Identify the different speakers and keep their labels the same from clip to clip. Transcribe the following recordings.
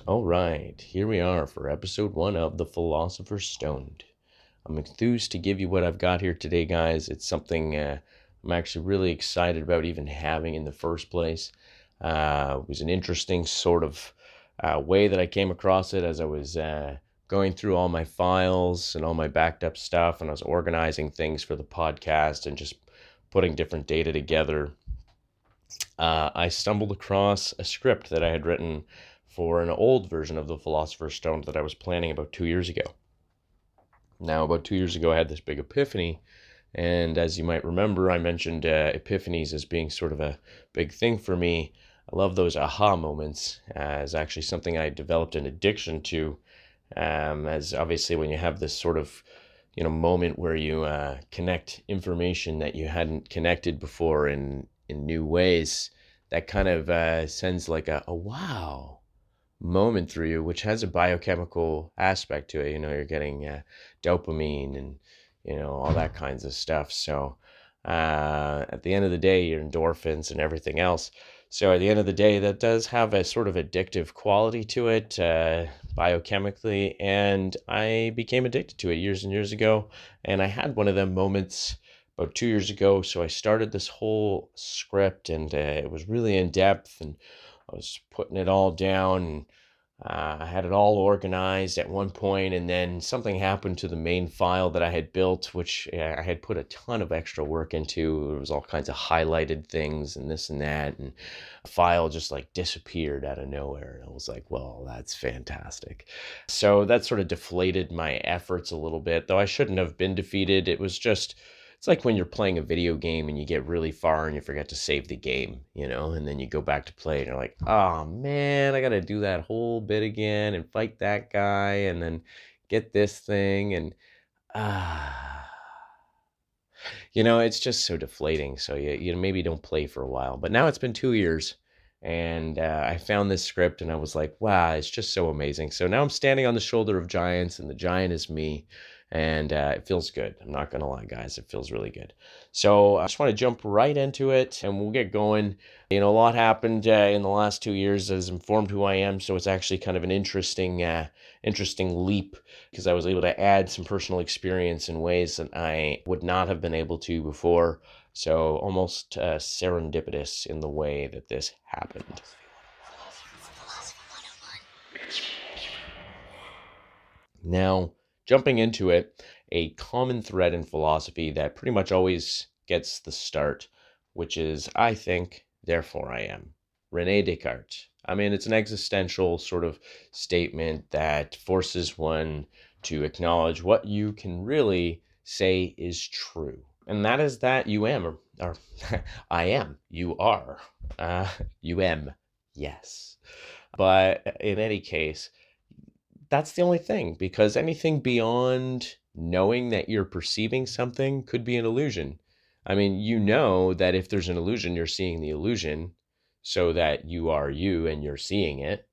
Speaker 1: All right, here we are for episode 1 of The Philosopher Stoned. I'm enthused to give you what I've got here today, guys. It's something I'm actually really excited about even having in the first place. It was an interesting sort of way that I came across it as I was going through all my files and all my backed up stuff, and I was organizing things for the podcast and just putting different data together. I stumbled across a script that I had written for an old version of The Philosopher's Stone that I was planning about 2 years ago. Now, about 2 years ago, I had this big epiphany, and as you might remember, I mentioned epiphanies as being sort of a big thing for me. I love those aha moments as actually something I developed an addiction to, as obviously when you have this sort of moment where you connect information that you hadn't connected before in new ways, that kind of sends like a wow moment through you, which has a biochemical aspect to it. You're getting dopamine and all that kinds of stuff. So at the end of the day, your endorphins and everything else. So at the end of the day, that does have a sort of addictive quality to it biochemically, and I became addicted to it years and years ago. And I had one of them moments about 2 years ago. So I started this whole script, and it was really in depth, and I was putting it all down, and I had it all organized at one point, and then something happened to the main file that I had built, which I had put a ton of extra work into. There was all kinds of highlighted things and this and that, and a file just like disappeared out of nowhere. And I was like, well, that's fantastic. So that sort of deflated my efforts a little bit, though I shouldn't have been defeated. It was just, it's like when you're playing a video game and you get really far and you forget to save the game, and then you go back to play and you're like, oh man, I got to do that whole bit again and fight that guy and then get this thing. And, it's just so deflating. So you maybe don't play for a while, but now it's been 2 years and I found this script and I was like, wow, it's just so amazing. So now I'm standing on the shoulder of giants and the giant is me. And it feels good. I'm not going to lie, guys. It feels really good. So I just want to jump right into it and we'll get going. A lot happened in the last 2 years that has informed who I am. So it's actually kind of an interesting leap because I was able to add some personal experience in ways that I would not have been able to before. So almost serendipitous in the way that this happened. Now, jumping into it, a common thread in philosophy that pretty much always gets the start, which is, I think, therefore I am. René Descartes. I mean, it's an existential sort of statement that forces one to acknowledge what you can really say is true. And that is that you am, or I am, you are, you am, yes. But in any case, that's the only thing, because anything beyond knowing that you're perceiving something could be an illusion. I mean, that if there's an illusion, you're seeing the illusion so that you are you and you're seeing it.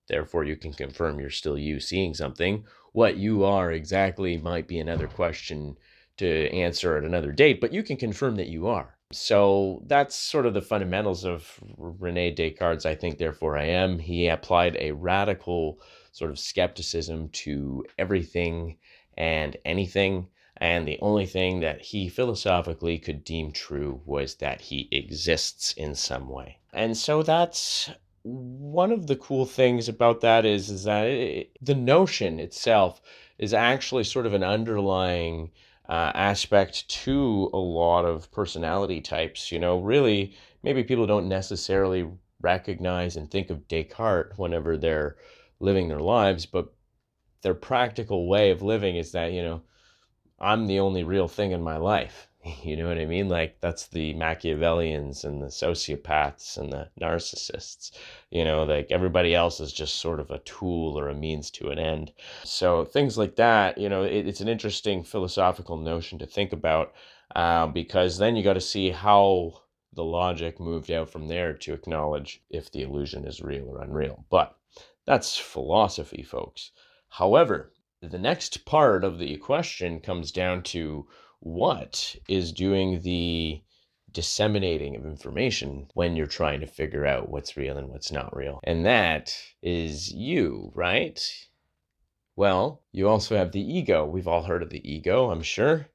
Speaker 1: Therefore, you can confirm you're still you seeing something. What you are exactly might be another question to answer at another date, but you can confirm that you are. So that's sort of the fundamentals of René Descartes' I think, therefore I am. He applied a radical sort of skepticism to everything and anything. And the only thing that he philosophically could deem true was that he exists in some way. And so that's one of the cool things about that is that the notion itself is actually sort of an underlying aspect to a lot of personality types. Really, maybe people don't necessarily recognize and think of Descartes whenever they're living their lives, but their practical way of living is that, I'm the only real thing in my life. You know what I mean? Like, that's the Machiavellians and the sociopaths and the narcissists. Like, everybody else is just sort of a tool or a means to an end. So things like that, it's an interesting philosophical notion to think about because then you got to see how the logic moved out from there to acknowledge if the illusion is real or unreal. But that's philosophy, folks. However, the next part of the question comes down to what is doing the disseminating of information when you're trying to figure out what's real and what's not real. And that is you, right? Well, you also have the ego. We've all heard of the ego, I'm sure.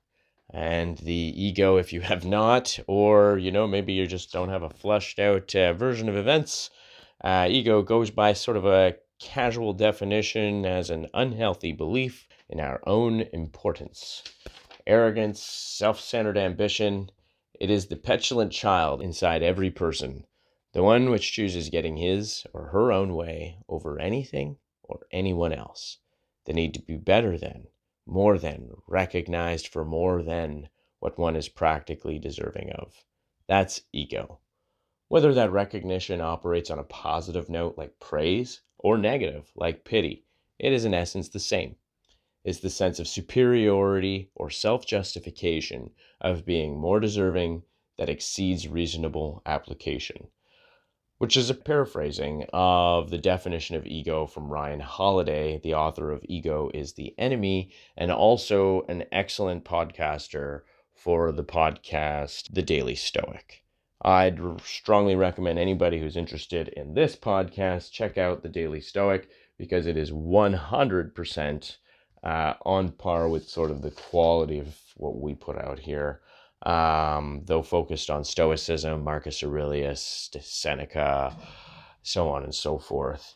Speaker 1: And the ego, if you have not, or, maybe you just don't have a fleshed out version of events, ego goes by sort of a casual definition as an unhealthy belief in our own importance. Arrogance, self-centered ambition. It is the petulant child inside every person, the one which chooses getting his or her own way over anything or anyone else. The need to be better than, more than, recognized for more than what one is practically deserving of. That's ego. Whether that recognition operates on a positive note like praise or negative like pity, it is in essence the same. It's the sense of superiority or self-justification of being more deserving that exceeds reasonable application, which is a paraphrasing of the definition of ego from Ryan Holiday, the author of Ego is the Enemy, and also an excellent podcaster for the podcast The Daily Stoic. I'd strongly recommend anybody who's interested in this podcast check out The Daily Stoic, because it is 100% on par with sort of the quality of what we put out here. Though focused on Stoicism, Marcus Aurelius, Seneca, so on and so forth.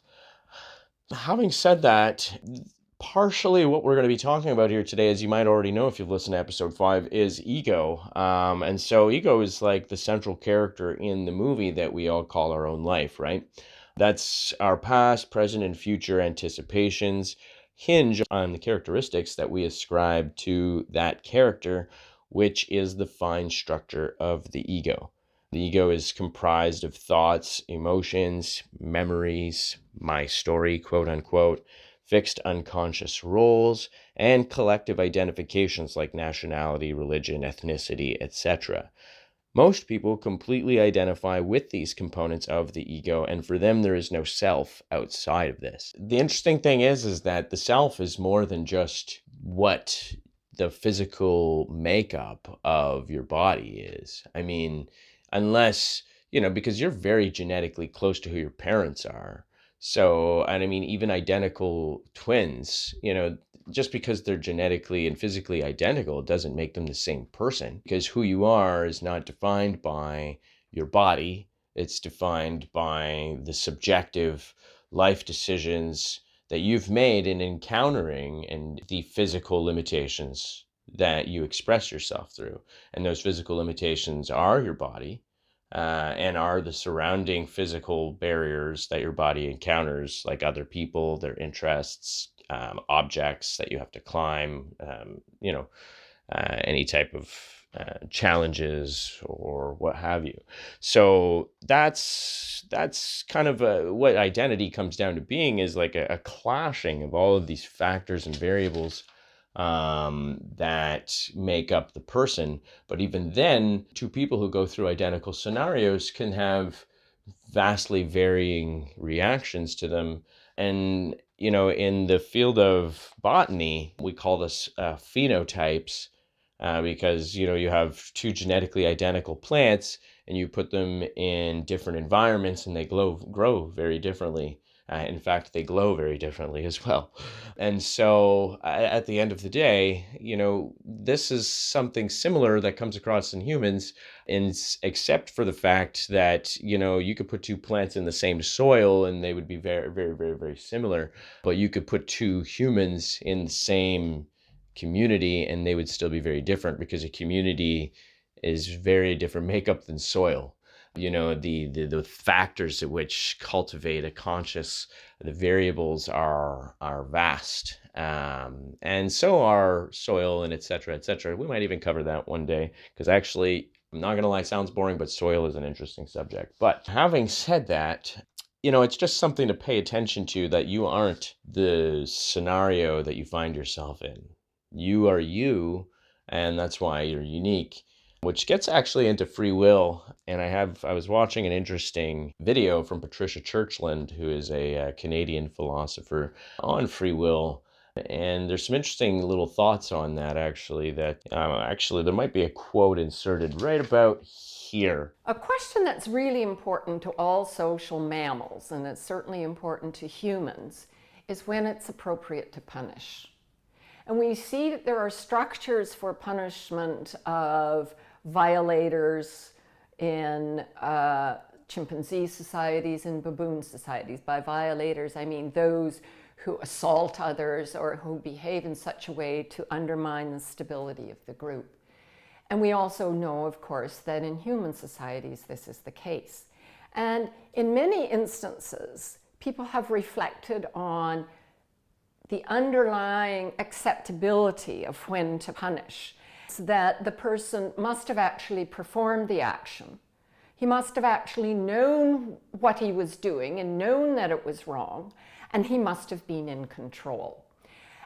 Speaker 1: Having said that, partially what we're going to be talking about here today, as you might already know if you've listened to episode 5, is ego. And so ego is like the central character in the movie that we all call our own life, right? That's our past, present, and future anticipations hinge on the characteristics that we ascribe to that character, which is the fine structure of the ego. The ego is comprised of thoughts, emotions, memories, my story, quote unquote, fixed unconscious roles, and collective identifications like nationality, religion, ethnicity, etc. Most people completely identify with these components of the ego, and for them there is no self outside of this. The interesting thing is that the self is more than just what the physical makeup of your body is. I mean, unless, because you're very genetically close to who your parents are. So, and I mean, even identical twins, just because they're genetically and physically identical doesn't make them the same person, because who you are is not defined by your body. It's defined by the subjective life decisions that you've made in encountering and the physical limitations that you express yourself through. And those physical limitations are your body and are the surrounding physical barriers that your body encounters, like other people, their interests, objects that you have to climb, any type of challenges or what have you. So that's kind of what identity comes down to being, is like a clashing of all of these factors and variables that make up the person. But even then, two people who go through identical scenarios can have vastly varying reactions to them. And in the field of botany, we call this phenotypes. Because, you have two genetically identical plants and you put them in different environments and they grow very differently. In fact, they glow very differently as well. And so at the end of the day, this is something similar that comes across in humans, except for the fact that, you could put two plants in the same soil and they would be very, very, very, very similar. But you could put two humans in the same community and they would still be very different, because a community is very different makeup than soil. The factors at which cultivate a conscious, the variables are vast, and so are soil and etc. We might even cover that one day, because actually, I'm not gonna lie, it sounds boring, but soil is an interesting subject. But having said that, it's just something to pay attention to, that you aren't the scenario that you find yourself in. You are you, and that's why you're unique, which gets actually into free will. And I was watching an interesting video from Patricia Churchland, who is a Canadian philosopher, on free will. And there's some interesting little thoughts on that, actually, that actually there might be a quote inserted right about here.
Speaker 2: A question that's really important to all social mammals, and it's certainly important to humans, is when it's appropriate to punish. And we see that there are structures for punishment of violators in chimpanzee societies and baboon societies. By violators, I mean those who assault others or who behave in such a way to undermine the stability of the group. And we also know, of course, that in human societies this is the case. And in many instances, people have reflected on the underlying acceptability of when to punish, so that the person must have actually performed the action. He must have actually known what he was doing and known that it was wrong, and he must have been in control.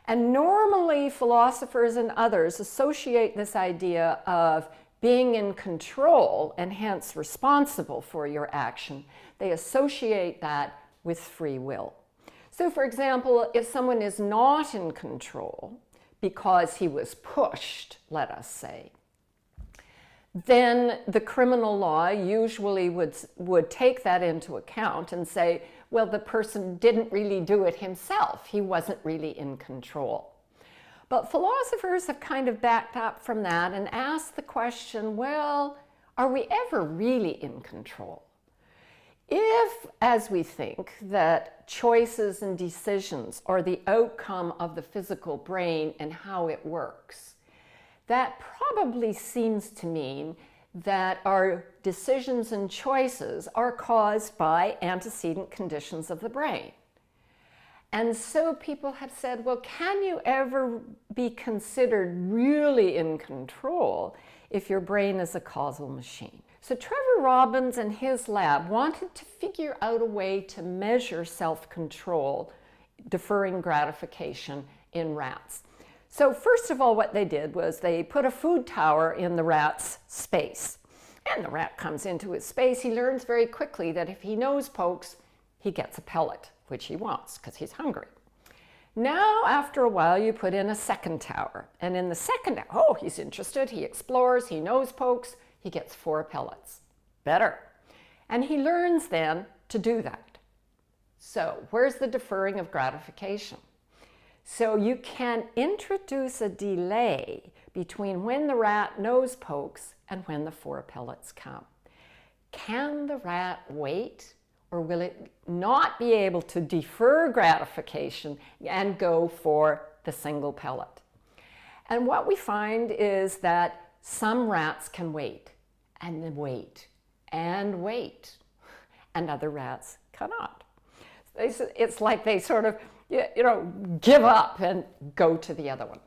Speaker 2: And normally philosophers and others associate this idea of being in control and hence responsible for your action. They associate that with free will. So for example, if someone is not in control because he was pushed, let us say, then the criminal law usually would take that into account and say, well, the person didn't really do it himself. He wasn't really in control. But philosophers have kind of backed up from that and asked the question, well, are we ever really in control? If, as we think, that choices and decisions are the outcome of the physical brain and how it works, that probably seems to mean that our decisions and choices are caused by antecedent conditions of the brain. And so people have said, well, can you ever be considered really in control if your brain is a causal machine? So Trevor Robbins and his lab wanted to figure out a way to measure self-control, deferring gratification in rats. So first of all, what they did was they put a food tower in the rat's space. And the rat comes into his space. He learns very quickly that if he nose pokes, he gets a pellet, which he wants because he's hungry. Now, after a while, you put in a second tower. And in the second, oh, he's interested, he explores, he nose pokes, he gets 4 pellets. Better. And he learns then to do that. So where's the deferring of gratification? So you can introduce a delay between when the rat nose pokes and when the 4 pellets come. Can the rat wait, or will it not be able to defer gratification and go for the single pellet? And what we find is that some rats can wait and wait and wait, and other rats cannot. It's like they sort of give up and go to the other one.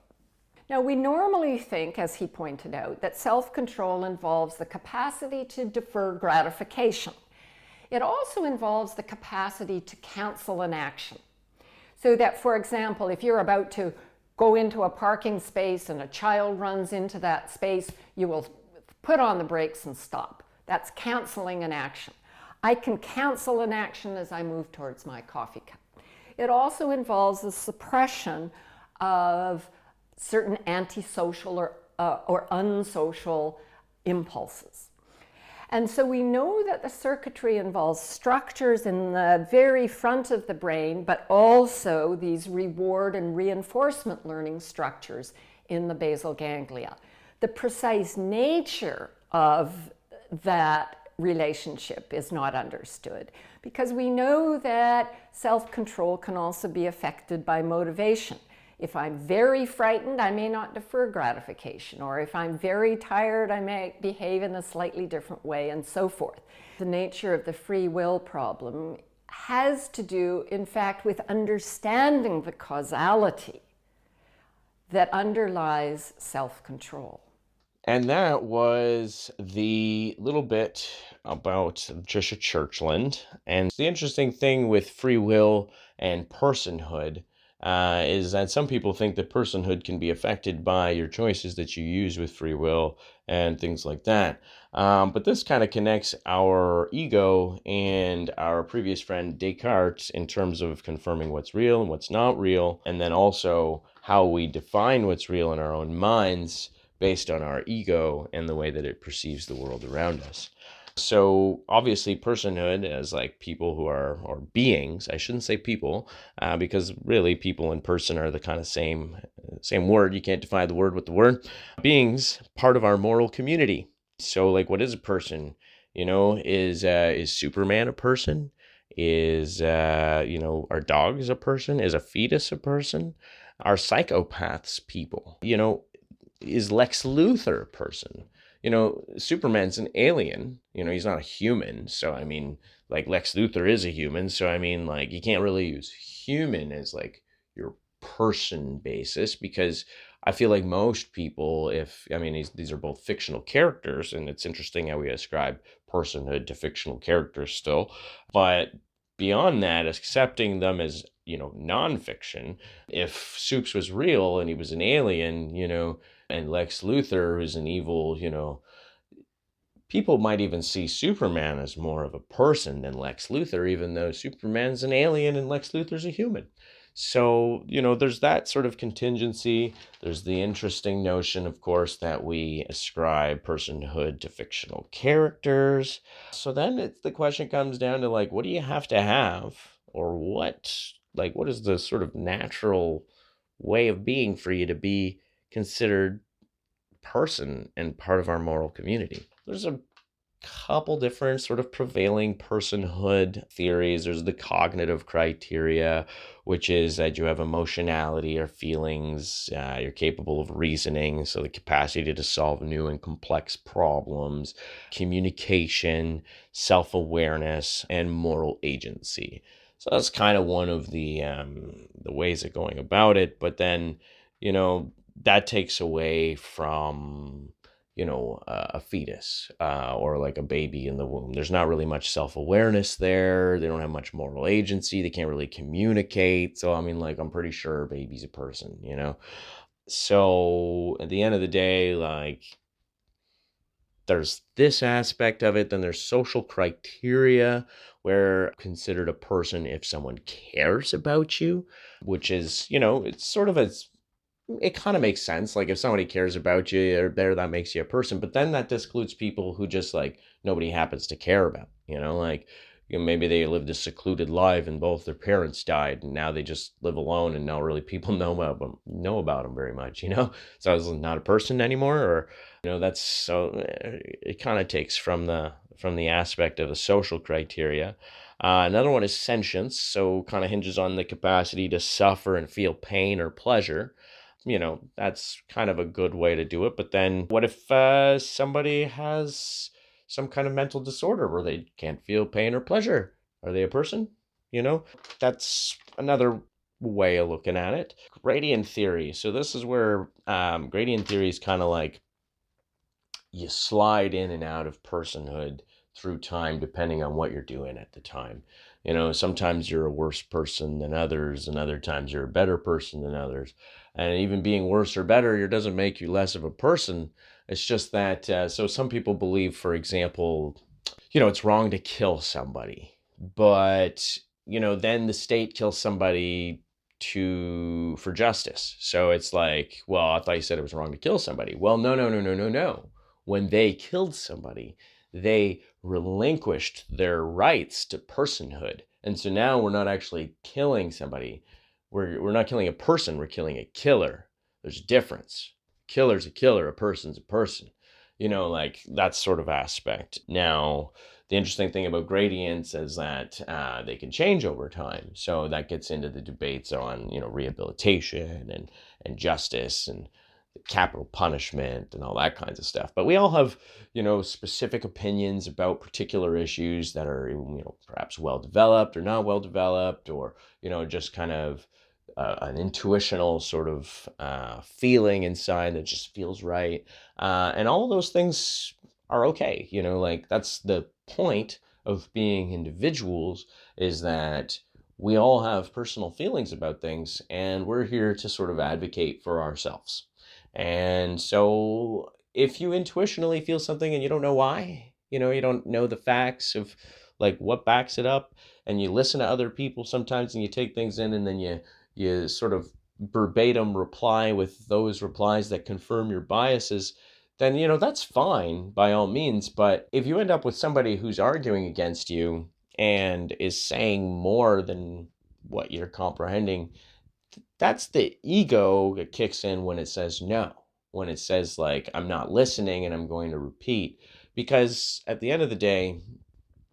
Speaker 2: Now, we normally think, as he pointed out, that self-control involves the capacity to defer gratification. It also involves the capacity to cancel an action. So that, for example, if you're about to go into a parking space and a child runs into that space, you will put on the brakes and stop. That's canceling an action. I can cancel an action as I move towards my coffee cup. It also involves the suppression of certain antisocial or unsocial impulses. And so we know that the circuitry involves structures in the very front of the brain, but also these reward and reinforcement learning structures in the basal ganglia. The precise nature of that relationship is not understood, because we know that self-control can also be affected by motivation. If I'm very frightened, I may not defer gratification, or if I'm very tired, I may behave in a slightly different way, and so forth. The nature of the free will problem has to do, in fact, with understanding the causality that underlies self-control.
Speaker 1: And that was the little bit about Patricia Churchland. And the interesting thing with free will and personhood is that some people think that personhood can be affected by your choices that you use with free will and things like that. But this kind of connects our ego and our previous friend Descartes in terms of confirming what's real and what's not real, and then also how we define what's real in our own minds based on our ego and the way that it perceives the world around us. So obviously personhood as like people who are, or beings, I shouldn't say people, because really people and person are the kind of same word. You can't define the word with the word. Beings, part of our moral community. So like, what is a person? Is Superman a person? Is, are dogs a person? Is a fetus a person? Are psychopaths people? Is Lex Luthor a person? Superman's an alien. He's not a human. So, I mean, like Lex Luthor is a human. So, I mean, like you can't really use human as like your person basis, because I feel like most people, these are both fictional characters, and it's interesting how we ascribe personhood to fictional characters still. But beyond that, accepting them as, nonfiction, if Supes was real and he was an alien, and Lex Luthor, who's an evil, people might even see Superman as more of a person than Lex Luthor, even though Superman's an alien and Lex Luthor's a human. So, there's that sort of contingency. There's the interesting notion, of course, that we ascribe personhood to fictional characters. So then the question comes down to like, what do you have to have, or what is the sort of natural way of being for you to be considered person and part of our moral community? There's a couple different sort of prevailing personhood theories. There's the cognitive criteria, which is that you have emotionality or feelings, you're capable of reasoning, so the capacity to solve new and complex problems, communication, self-awareness, and moral agency. So that's kind of one of the ways of going about it. But then, that takes away from a fetus or like a baby in the womb. There's not really much self-awareness there. They don't have much moral agency. They can't really communicate. So, I'm pretty sure a baby's a person, So at the end of the day, like, there's this aspect of it. Then there's social criteria, where considered a person if someone cares about you, which is, it's sort of it kind of makes sense. Like if somebody cares about you that makes you a person. But then that excludes people who just like nobody happens to care about, maybe they lived a secluded life and both their parents died and now they just live alone and not really people know about them very much, So it's not a person anymore, or, that's so it kind of takes from the aspect of the social criteria. Another one is sentience. So kind of hinges on the capacity to suffer and feel pain or pleasure. That's kind of a good way to do it. But then what if somebody has some kind of mental disorder where they can't feel pain or pleasure? Are they a person? That's another way of looking at it. Gradient theory. So this is where gradient theory is kind of like you slide in and out of personhood through time, depending on what you're doing at the time. Sometimes you're a worse person than others, and other times you're a better person than others. And even being worse or better, it doesn't make you less of a person. It's just that, so some people believe, for example, it's wrong to kill somebody. But, then the state kills somebody for justice. So it's like, well, I thought you said it was wrong to kill somebody. Well, no. When they killed somebody, they relinquished their rights to personhood. And so now we're not actually killing somebody. We're not killing a person, we're killing a killer. There's a difference. A killer's a killer, a person's a person. Like that sort of aspect. Now, the interesting thing about gradients is that they can change over time. So that gets into the debates on, rehabilitation and justice and capital punishment and all that kinds of stuff. But we all have, specific opinions about particular issues that are, perhaps well developed or not well developed, or, just kind of an intuitional sort of feeling inside that just feels right. And all of those things are okay. Like that's the point of being individuals, is that we all have personal feelings about things, and we're here to sort of advocate for ourselves. And so if you intuitionally feel something and you don't know why, you don't know the facts of like what backs it up, and you listen to other people sometimes and you take things in, and then you sort of verbatim reply with those replies that confirm your biases, then that's fine by all means. But if you end up with somebody who's arguing against you and is saying more than what you're comprehending, that's the ego that kicks in when it says no, when it says like, I'm not listening and I'm going to repeat. Because at the end of the day,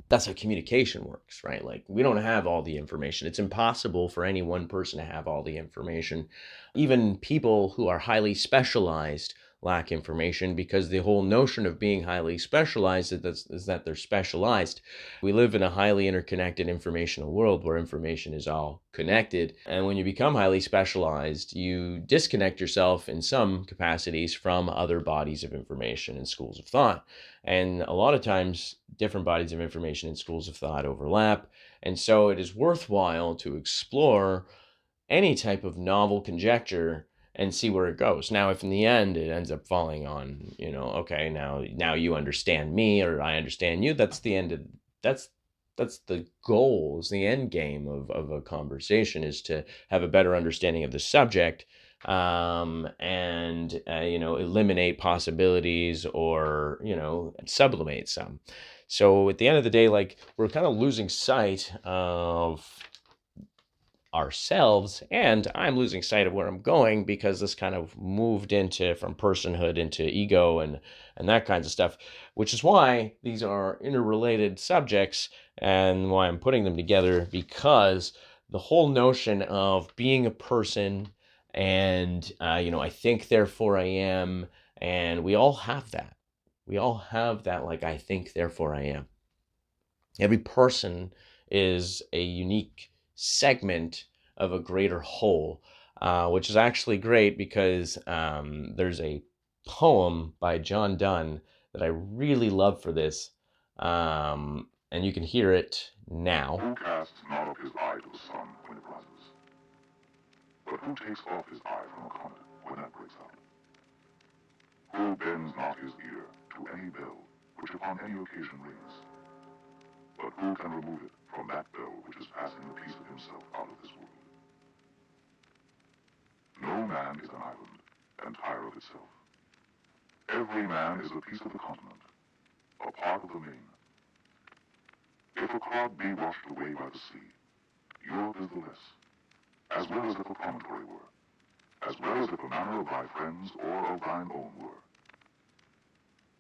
Speaker 1: that's how communication works, right? Like, we don't have all the information. It's impossible for any one person to have all the information. Even people who are highly specialized lack information, because the whole notion of being highly specialized is that they're specialized. We live in a highly interconnected informational world where information is all connected. And when you become highly specialized, you disconnect yourself in some capacities from other bodies of information and schools of thought. And a lot of times, different bodies of information and schools of thought overlap. And so it is worthwhile to explore any type of novel conjecture and see where it goes. Now, if in the end it ends up falling on, okay, now you understand me or I understand you, that's the end of that's the goal, is the end game of a conversation, is to have a better understanding of the subject, and eliminate possibilities, or sublimate some. So at the end of the day, like, we're kind of losing sight of ourselves, and I'm losing sight of where I'm going, because this kind of moved from personhood into ego and that kinds of stuff, which is why these are interrelated subjects and why I'm putting them together, because the whole notion of being a person and I think therefore I am, and we all have that. Like, I think therefore I am. Every person is a unique segment of a greater whole, which is actually great, because there's a poem by John Donne that I really love for this, and you can hear it now.
Speaker 3: Who casts not up his eye to the sun when it rises? But who takes off his eye from a comet when that breaks out? Who bends not his ear to any bell which upon any occasion rings? But who can remove it from that bell which is passing a piece of himself out of this world? No man is an island, entire of itself. Every man is a piece of the continent, a part of the main. If a clod be washed away by the sea, yours is the less, as well as if a promontory were, as well as if a manner of thy friends or of thine own were.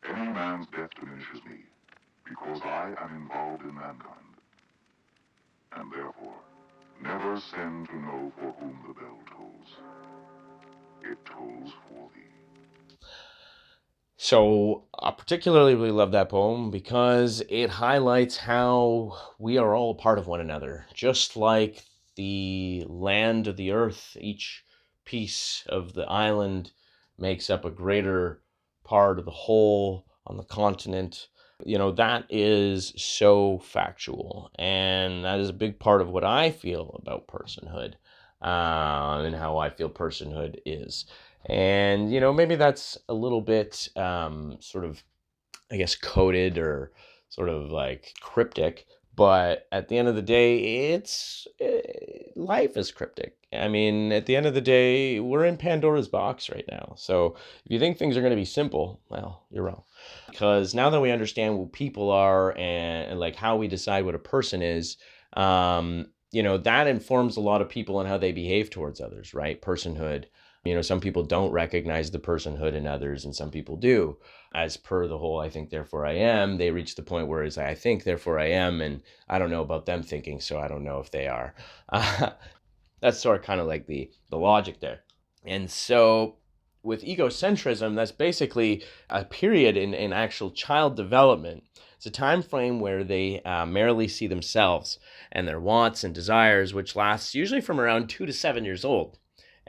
Speaker 3: Any man's death diminishes me, because I am involved in mankind, and therefore never send to know for whom the bell tolls. It tolls for thee.
Speaker 1: So I particularly really love that poem because it highlights how we are all a part of one another. Just like the land of the earth, each piece of the island makes up a greater part of the whole on the continent. That is so factual. And that is a big part of what I feel about personhood, and how I feel personhood is. And, maybe that's a little bit sort of, I guess, coded or sort of like cryptic. But at the end of the day, life is cryptic. I mean, at the end of the day, we're in Pandora's box right now. So if you think things are going to be simple, well, you're wrong. Because now that we understand who people are and like how we decide what a person is, that informs a lot of people and how they behave towards others, right? Personhood. Some people don't recognize the personhood in others, and some people do. As per the whole I think, therefore I am, they reach the point where it's I think, therefore I am, and I don't know about them thinking, so I don't know if they are. That's sort of kind of like the logic there. And so with egocentrism, that's basically a period in actual child development. It's a time frame where they merely see themselves and their wants and desires, which lasts usually from around 2 to 7 years old,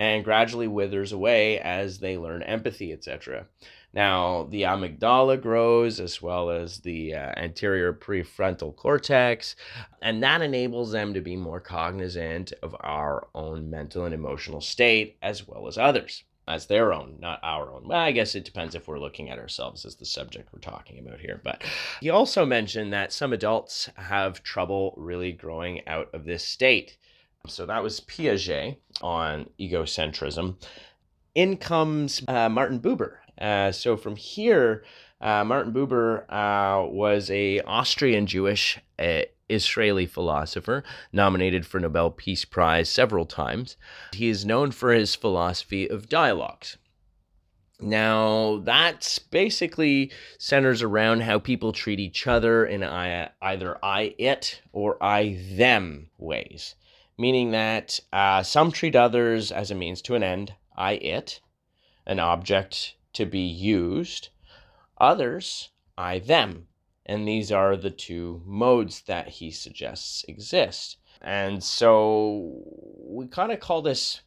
Speaker 1: and gradually withers away as they learn empathy, etc. Now, the amygdala grows as well as the anterior prefrontal cortex, and that enables them to be more cognizant of our own mental and emotional state as well as others, as their own, not our own. Well, I guess it depends if we're looking at ourselves as the subject we're talking about here. But he also mentioned that some adults have trouble really growing out of this state. So that was Piaget on egocentrism. In comes Martin Buber. So from here, Martin Buber was a Austrian Jewish Israeli philosopher, nominated for Nobel Peace Prize several times. He is known for his philosophy of dialogues. Now, that basically centers around how people treat each other in either I-it or I-them ways, meaning that some treat others as a means to an end, I-it, an object to be used, others, I-them. And these are the two modes that he suggests exist. And so we kind of call this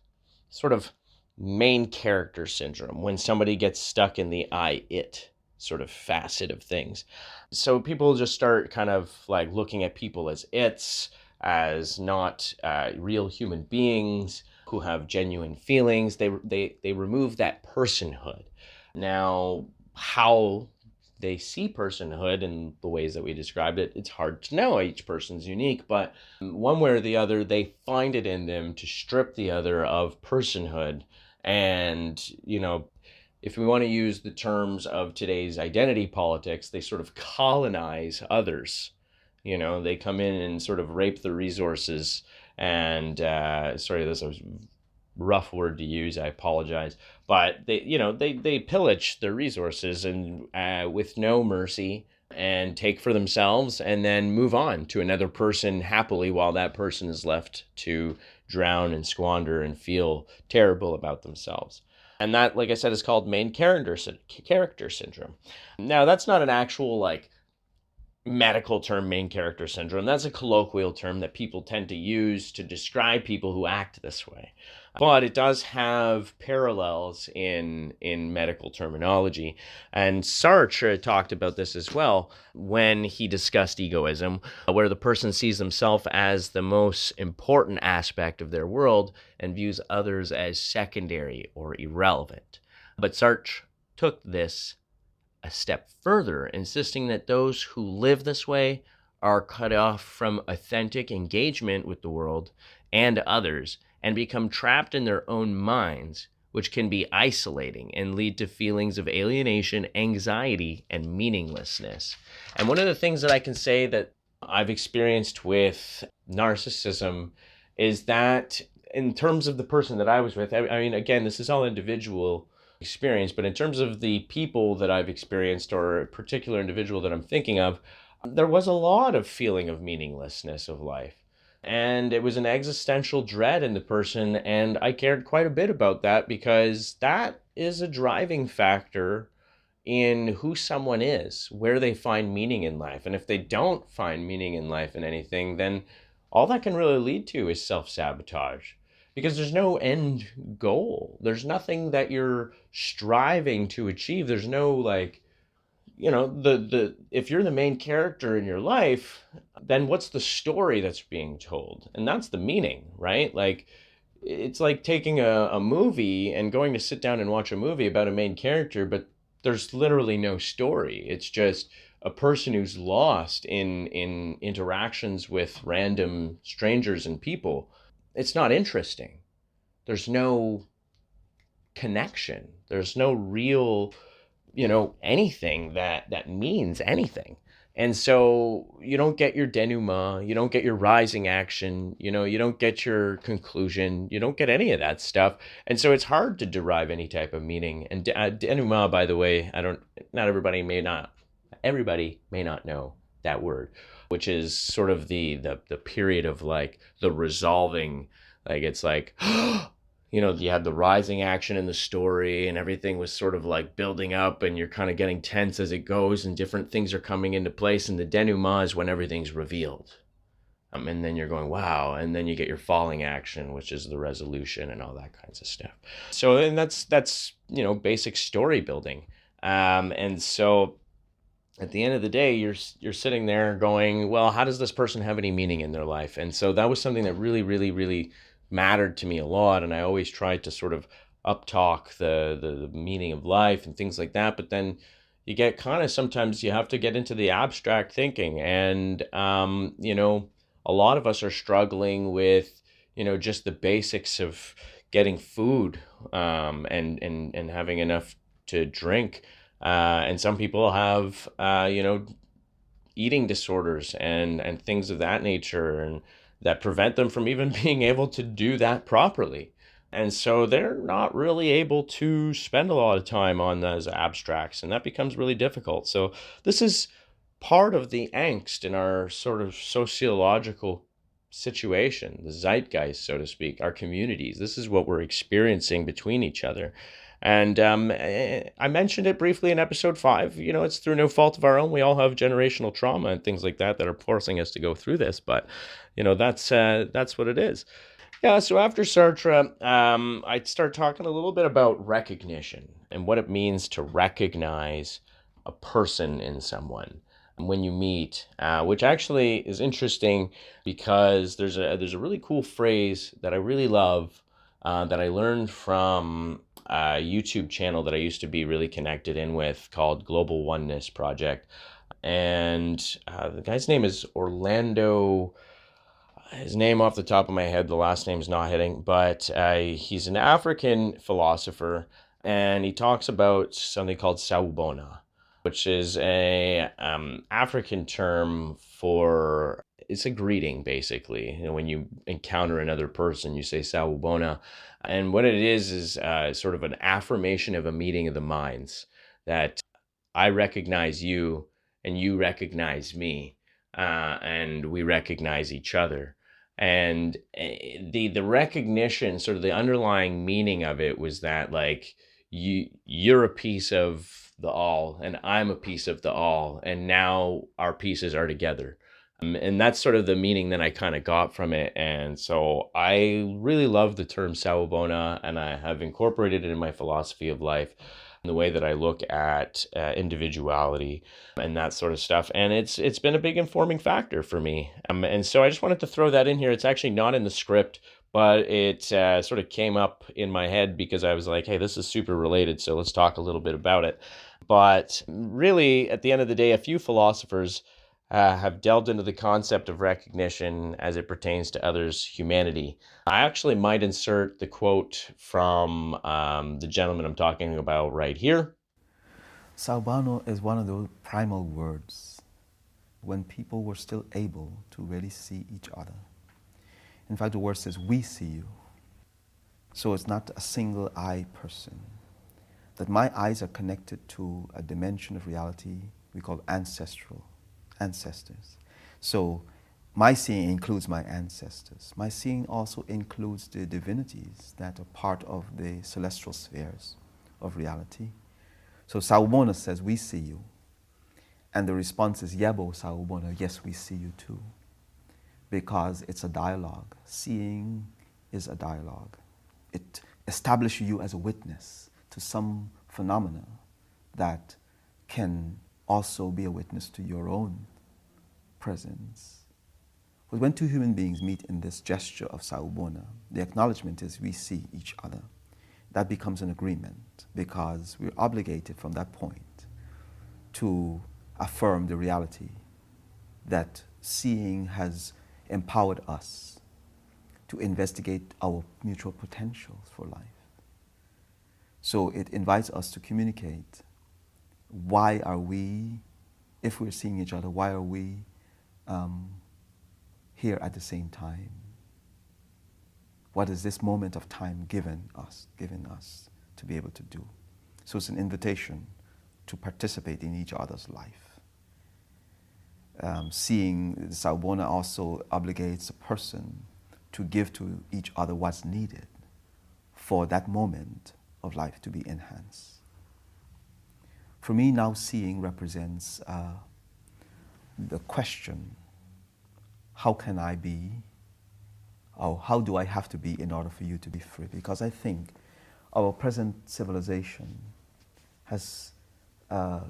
Speaker 1: sort of main character syndrome, when somebody gets stuck in the I-it sort of facet of things. So people just start kind of like looking at people as its, as not real human beings who have genuine feelings. They remove that personhood. Now, how they see personhood in the ways that we described it, it's hard to know. Each person's unique, but one way or the other, they find it in them to strip the other of personhood. And, if we want to use the terms of today's identity politics, they sort of colonize others. They come in and sort of rape the resources and, sorry, this was a rough word to use, I apologize, but they pillage their resources and with no mercy, and take for themselves and then move on to another person happily, while that person is left to drown and squander and feel terrible about themselves. And that, like I said, is called main character syndrome. Now, that's not an actual medical term, main character syndrome. That's a colloquial term that people tend to use to describe people who act this way. But it does have parallels in medical terminology. And Sartre talked about this as well when he discussed egoism, where the person sees themselves as the most important aspect of their world and views others as secondary or irrelevant. But Sartre took this a step further, insisting that those who live this way are cut off from authentic engagement with the world and others, and become trapped in their own minds, which can be isolating and lead to feelings of alienation, anxiety, and meaninglessness. And one of the things that I can say that I've experienced with narcissism is that, in terms of the person that I was with, I mean, again, this is all individual experience, but in terms of the people that I've experienced, or a particular individual that I'm thinking of, there was a lot of feeling of meaninglessness of life. And it was an existential dread in the person, and I cared quite a bit about that, because that is a driving factor in who someone is, where they find meaning in life. And if they don't find meaning in life in anything, then all that can really lead to is self-sabotage, because there's no end goal. There's nothing that you're striving to achieve. There's no if you're the main character in your life, then what's the story that's being told? And that's the meaning, right? It's like taking a movie and going to sit down and watch a movie about a main character, but there's literally no story. It's just a person who's lost in interactions with random strangers and people. It's not interesting. There's no connection. There's no real anything that means anything. And so you don't get your denouement, you don't get your rising action, you don't get your conclusion, you don't get any of that stuff. And so it's hard to derive any type of meaning. And denouement, by the way, everybody may not know that word, which is sort of the period of the resolving, it's you had the rising action in the story and everything was sort of building up, and you're kind of getting tense as it goes and different things are coming into place. And the denouement is when everything's revealed. And then you're going, wow. And then you get your falling action, which is the resolution and all that kinds of stuff. So, and that's basic story building. And so at the end of the day, you're sitting there going, well, how does this person have any meaning in their life? And so that was something that really, really, really mattered to me a lot. And I always tried to sort of uptalk the meaning of life and things like that. But then you get kind of, sometimes you have to get into the abstract thinking. And, a lot of us are struggling with, just the basics of getting food, and having enough to drink. And some people have, eating disorders and things of that nature, and that prevent them from even being able to do that properly. And so they're not really able to spend a lot of time on those abstracts, and that becomes really difficult. So this is part of the angst in our sort of sociological situation, the zeitgeist, so to speak, our communities. This is what we're experiencing between each other. And I mentioned it briefly in episode 5. It's through no fault of our own. We all have generational trauma and things like that are forcing us to go through this. But, that's what it is. Yeah, so after Sartre, I start talking a little bit about recognition and what it means to recognize a person in someone when you meet, which actually is interesting because there's a really cool phrase that I really love, that I learned from a YouTube channel that I used to be really connected in with called Global Oneness Project. And the guy's name is Orlando. His name off the top of my head, the last name's not hitting, but he's an African philosopher, and he talks about something called sawubona, which is a African term for, it's a greeting, basically. When you encounter another person, you say sawubona. And what it is sort of an affirmation of a meeting of the minds, that I recognize you and you recognize me, and we recognize each other. And the recognition, sort of the underlying meaning of it was that, like, you're a piece of the all and I'm a piece of the all, and now our pieces are together. And that's sort of the meaning that I kind of got from it. And so I really love the term sawubona, and I have incorporated it in my philosophy of life, the way that I look at individuality and that sort of stuff. And it's been a big informing factor for me. And so I just wanted to throw that in here. It's actually not in the script, but it sort of came up in my head because I was like, hey, this is super related, so let's talk a little bit about it. But really, at the end of the day, a few philosophers have delved into the concept of recognition as it pertains to others' humanity. I actually might insert the quote from the gentleman I'm talking about right here.
Speaker 4: Sawubona is one of those primal words when people were still able to really see each other. In fact, the word says, we see you. So it's not a single eye person. That my eyes are connected to a dimension of reality we call ancestors. So my seeing includes my ancestors. My seeing also includes the divinities that are part of the celestial spheres of reality. So Sawubona says, we see you. And the response is, Yebo Sawubona, yes, we see you too. Because it's a dialogue. Seeing is a dialogue. It establishes you as a witness to some phenomena that can also be a witness to your own presence. But when two human beings meet in this gesture of Sawubona, the acknowledgement is we see each other. That becomes an agreement because we're obligated from that point to affirm the reality that seeing has empowered us to investigate our mutual potentials for life. So it invites us to communicate. Why are we, if we're seeing each other, why are we here at the same time? What is this moment of time given us to be able to do? So it's an invitation to participate in each other's life. Seeing Sawubona also obligates a person to give to each other what's needed for that moment of life to be enhanced. For me, now seeing represents the question, how can I be, or how do I have to be in order for you to be free? Because I think our present civilization has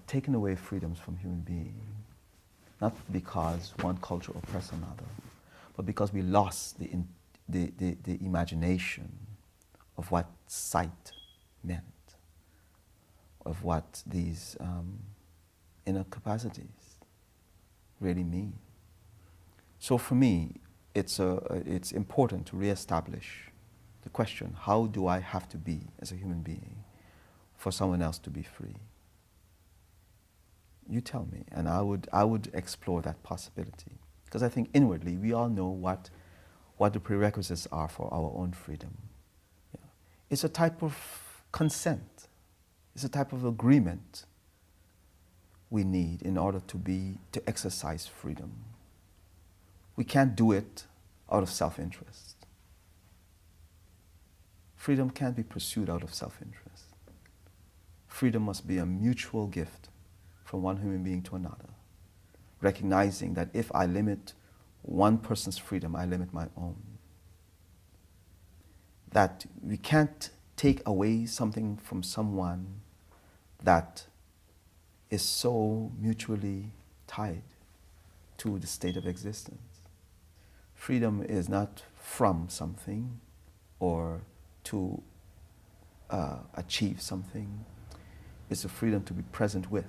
Speaker 4: taken away freedoms from human beings, not because one culture oppressed another, but because we lost the imagination of what sight meant, of what these inner capacities really mean. So for me, it's important to reestablish the question, how do I have to be as a human being for someone else to be free? You tell me, and I would explore that possibility. Because I think inwardly we all know what the prerequisites are for our own freedom. Yeah. It's a type of consent. It's a type of agreement we need in order to exercise freedom. We can't do it out of self-interest. Freedom can't be pursued out of self-interest. Freedom must be a mutual gift from one human being to another, recognizing that if I limit one person's freedom, I limit my own. That we can't take away something from someone that is so mutually tied to the state of existence. Freedom is not from something or to achieve something. It's a freedom to be present with.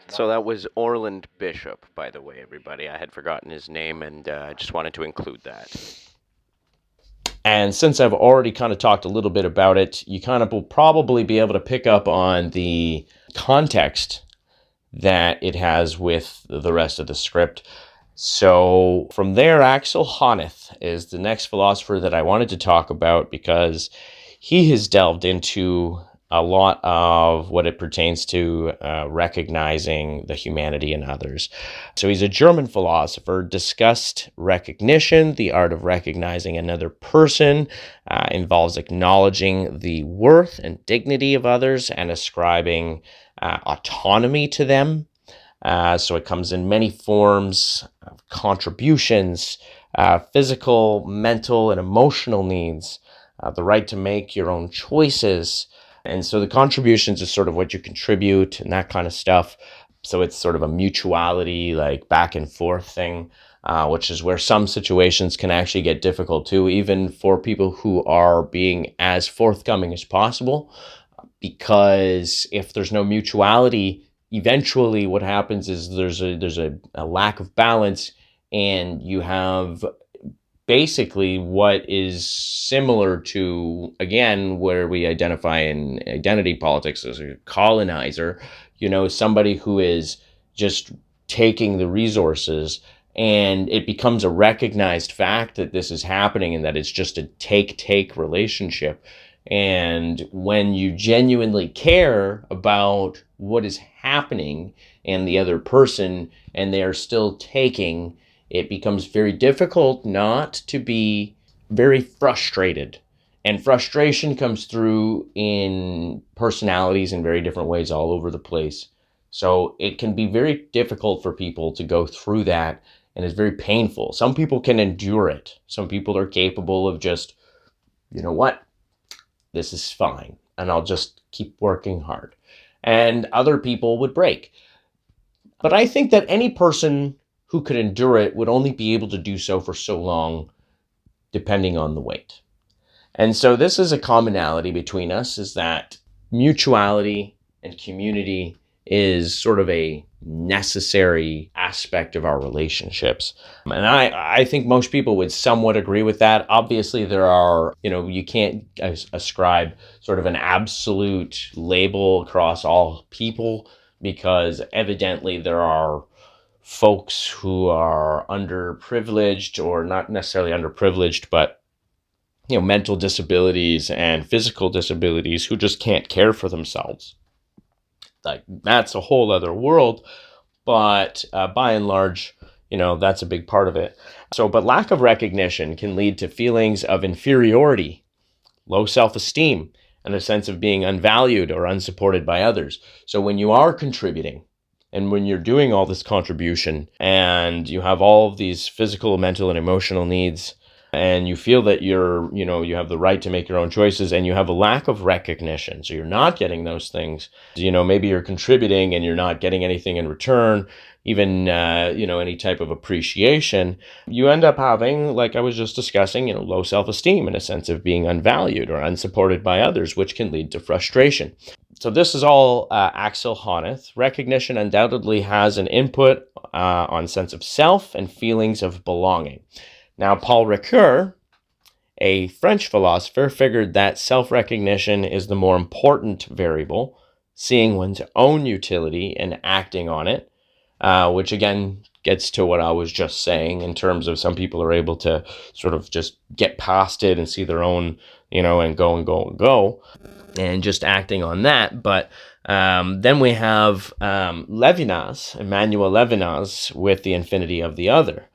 Speaker 1: So that was Orland Bishop, by the way, everybody. I had forgotten his name, and I just wanted to include that. And since I've already kind of talked a little bit about it, you kind of will probably be able to pick up on the context that it has with the rest of the script. So from there, Axel Honneth is the next philosopher that I wanted to talk about, because he has delved into a lot of what it pertains to recognizing the humanity in others. So he's a German philosopher, discussed recognition, the art of recognizing another person, involves acknowledging the worth and dignity of others and ascribing autonomy to them. So it comes in many forms of contributions, physical, mental, and emotional needs, the right to make your own choices. And so the contributions is sort of what you contribute and that kind of stuff. So it's sort of a mutuality, like back and forth thing, which is where some situations can actually get difficult too, even for people who are being as forthcoming as possible. Because if there's no mutuality, eventually what happens is there's a lack of balance, and you have basically what is similar to, again, where we identify in identity politics as a colonizer, somebody who is just taking the resources, and it becomes a recognized fact that this is happening and that it's just a take-take relationship. And when you genuinely care about what is happening and the other person, and they are still taking, it becomes very difficult not to be very frustrated. And frustration comes through in personalities in very different ways all over the place. So it can be very difficult for people to go through that, and it's very painful. Some people can endure it. Some people are capable of just, you know what, this is fine, and I'll just keep working hard. And other people would break. But I think that any person who could endure it would only be able to do so for so long, depending on the weight. And so this is a commonality between us, is that mutuality and community is sort of a necessary aspect of our relationships. And I think most people would somewhat agree with that. Obviously, there are, you can't ascribe sort of an absolute label across all people, because evidently there are folks who are underprivileged, or not necessarily underprivileged, but mental disabilities and physical disabilities, who just can't care for themselves. Like, that's a whole other world, but by and large, that's a big part of it. But lack of recognition can lead to feelings of inferiority, low self-esteem, and a sense of being unvalued or unsupported by others. So when you are contributing, and when you're doing all this contribution, and you have all of these physical, mental, and emotional needs, and you feel that you have the right to make your own choices, and you have a lack of recognition. So you're not getting those things. Maybe you're contributing and you're not getting anything in return, even, any type of appreciation. You end up having, like I was just discussing, low self-esteem and a sense of being unvalued or unsupported by others, which can lead to frustration. So this is all Axel Honneth. Recognition undoubtedly has an input on sense of self and feelings of belonging. Now, Paul Ricoeur, a French philosopher, figured that self-recognition is the more important variable, seeing one's own utility and acting on it, which again gets to what I was just saying in terms of some people are able to sort of just get past it and see their own, and go, and just acting on that. But then we have Levinas, Immanuel Levinas, with the infinity of the other.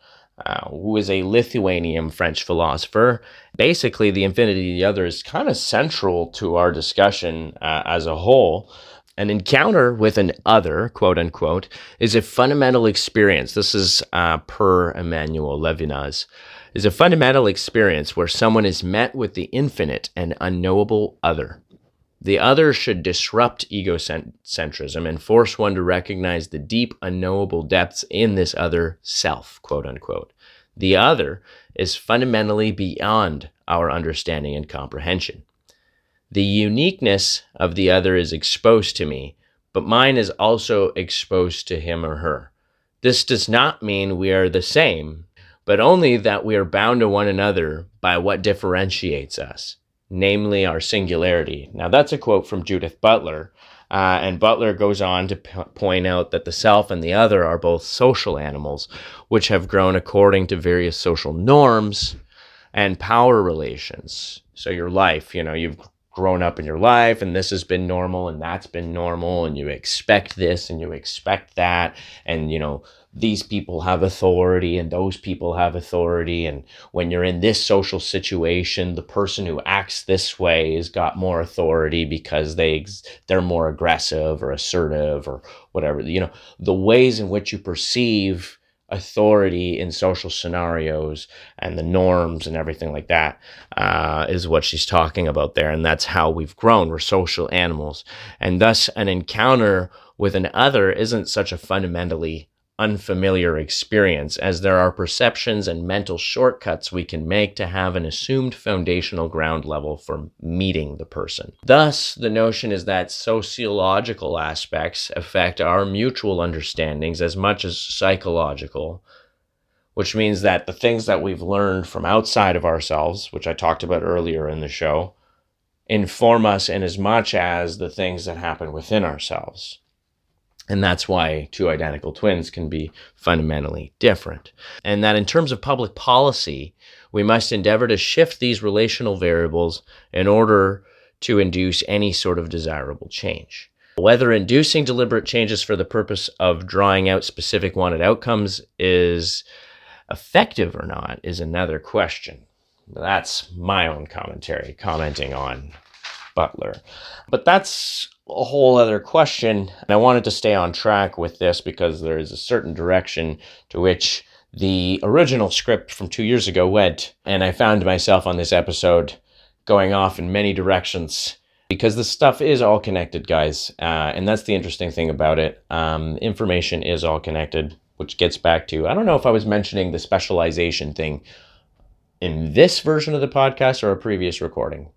Speaker 1: Who is a Lithuanian French philosopher. Basically, the infinity of the other is kind of central to our discussion as a whole. An encounter with an other, quote unquote, is a fundamental experience. This is per Immanuel Levinas, is a fundamental experience where someone is met with the infinite and unknowable other. The other should disrupt egocentrism and force one to recognize the deep, unknowable depths in this other self, quote unquote. The other is fundamentally beyond our understanding and comprehension. The uniqueness of the other is exposed to me, but mine is also exposed to him or her. This does not mean we are the same, but only that we are bound to one another by what differentiates us, namely our singularity. Now, that's a quote from Judith Butler, and Butler goes on to point out that the self and the other are both social animals, which have grown according to various social norms and power relations. So your life, you've grown up in your life, and this has been normal, and that's been normal, and you expect this, and you expect that, and, these people have authority and those people have authority. And when you're in this social situation, the person who acts this way has got more authority because they're more aggressive or assertive or whatever. The ways in which you perceive authority in social scenarios and the norms and everything like that is what she's talking about there. And that's how we've grown. We're social animals. And thus an encounter with an other isn't such a fundamentally unfamiliar experience, as there are perceptions and mental shortcuts we can make to have an assumed foundational ground level for meeting the person. Thus, the notion is that sociological aspects affect our mutual understandings as much as psychological, which means that the things that we've learned from outside of ourselves, which I talked about earlier in the show, inform us in as much as the things that happen within ourselves. And that's why two identical twins can be fundamentally different. And that in terms of public policy, we must endeavor to shift these relational variables in order to induce any sort of desirable change. Whether inducing deliberate changes for the purpose of drawing out specific wanted outcomes is effective or not is another question. That's my own commentary, commenting on Butler. But that's a whole other question. And I wanted to stay on track with this because there is a certain direction to which the original script from 2 years ago went. And I found myself on this episode going off in many directions because this stuff is all connected, guys. And that's the interesting thing about it. Information is all connected, which gets back to, I don't know if I was mentioning the specialization thing in this version of the podcast or a previous recording.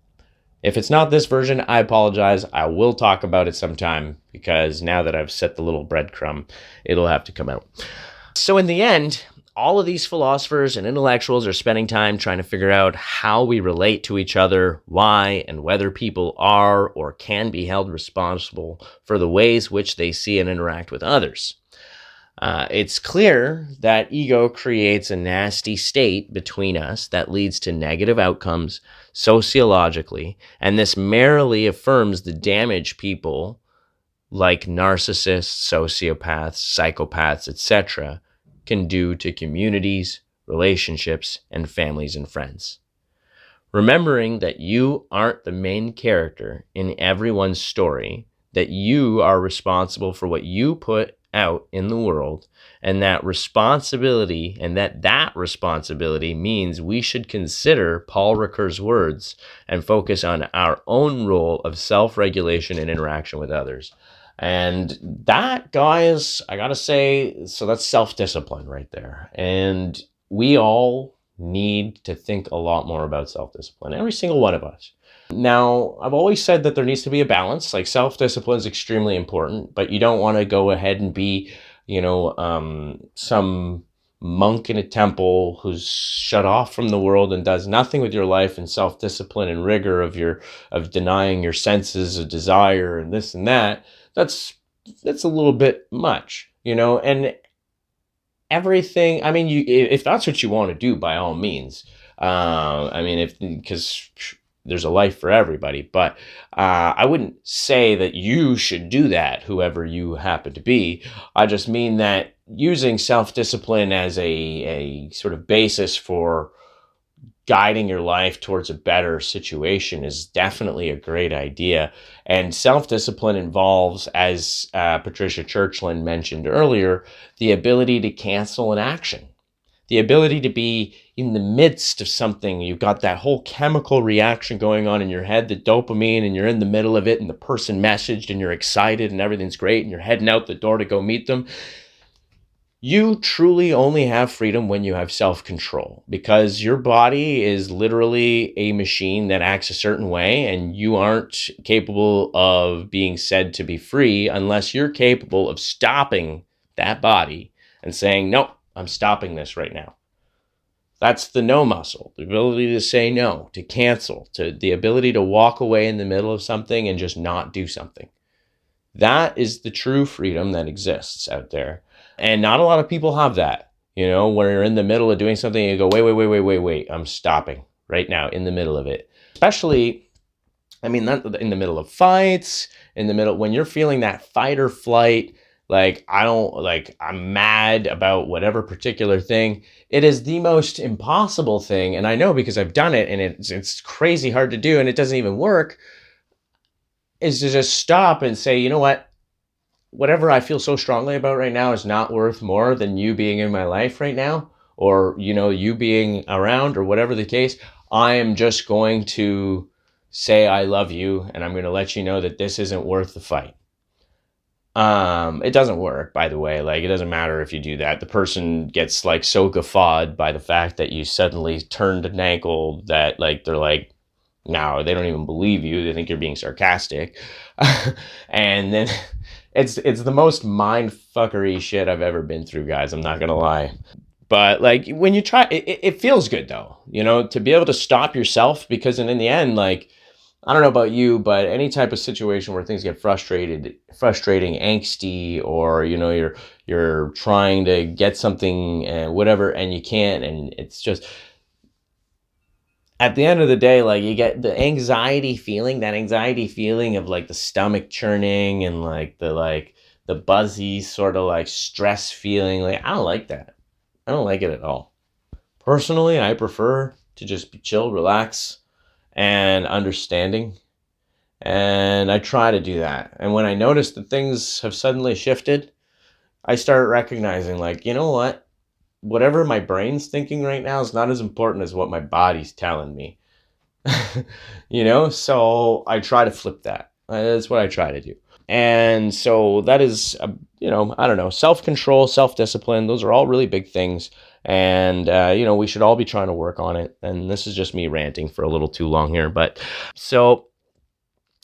Speaker 1: If it's not this version, I apologize. I will talk about it sometime because now that I've set the little breadcrumb, it'll have to come out. So in the end, all of these philosophers and intellectuals are spending time trying to figure out how we relate to each other, why, and whether people are or can be held responsible for the ways which they see and interact with others. It's clear that ego creates a nasty state between us that leads to negative outcomes sociologically, and this merely affirms the damage people like narcissists, sociopaths, psychopaths, etc. can do to communities, relationships, and families and friends. Remembering that you aren't the main character in everyone's story, that you are responsible for what you put out in the world, and that responsibility means we should consider Paul Ricoeur's words and focus on our own role of self-regulation and interaction with others. And that, guys, I gotta say, so that's self-discipline right there. And we all need to think a lot more about self-discipline, every single one of us. Now, I've always said that there needs to be a balance. Like, self-discipline is extremely important, but you don't want to go ahead and be, some monk in a temple who's shut off from the world and does nothing with your life, and self-discipline and rigor of denying your senses of desire and this and that. That's a little bit much, and everything. I mean, if that's what you want to do, by all means. Because there's a life for everybody, but I wouldn't say that you should do that, whoever you happen to be. I just mean that using self-discipline as a sort of basis for guiding your life towards a better situation is definitely a great idea. And self-discipline involves, as Patricia Churchland mentioned earlier, the ability to cancel an action. The ability to be in the midst of something. You've got that whole chemical reaction going on in your head, the dopamine, and you're in the middle of it, and the person messaged, and you're excited, and everything's great, and you're heading out the door to go meet them. You truly only have freedom when you have self-control, because your body is literally a machine that acts a certain way, and you aren't capable of being said to be free unless you're capable of stopping that body and saying, nope, I'm stopping this right now. That's the no muscle, the ability to say no, to cancel, to the ability to walk away in the middle of something and just not do something. That is the true freedom that exists out there. And not a lot of people have that, when you're in the middle of doing something, you go, wait, I'm stopping right now in the middle of it. Especially, not in the middle of fights, when you're feeling that fight or flight, I'm mad about whatever particular thing. It is the most impossible thing. And I know because I've done it, and it's crazy hard to do, and it doesn't even work, is to just stop and say, you know what? Whatever I feel so strongly about right now is not worth more than you being in my life right now, or, you being around, or whatever the case. I am just going to say I love you, and I'm going to let you know that this isn't worth the fight. It doesn't work, by the way. It doesn't matter if you do that. The person gets so guffawed by the fact that you suddenly turned an ankle that they're like, no, they don't even believe you. They think you're being sarcastic. And then it's the most mind-fuckery shit I've ever been through, guys. I'm not going to lie. But when you try, it feels good though, to be able to stop yourself, because in the end, I don't know about you, but any type of situation where things get frustrating, angsty, or, you're trying to get something, whatever, and you can't, and it's just, at the end of the day, you get the anxiety feeling of the stomach churning and the buzzy sort of stress feeling. I don't like that. I don't like it at all. Personally, I prefer to just be chill, relax, and understanding. And I try to do that. And when I notice that things have suddenly shifted, I start recognizing, you know what? Whatever my brain's thinking right now is not as important as what my body's telling me. So I try to flip that. That's what I try to do. And so that is, I don't know, self-control, self-discipline. Those are all really big things. And, we should all be trying to work on it. And this is just me ranting for a little too long here. But so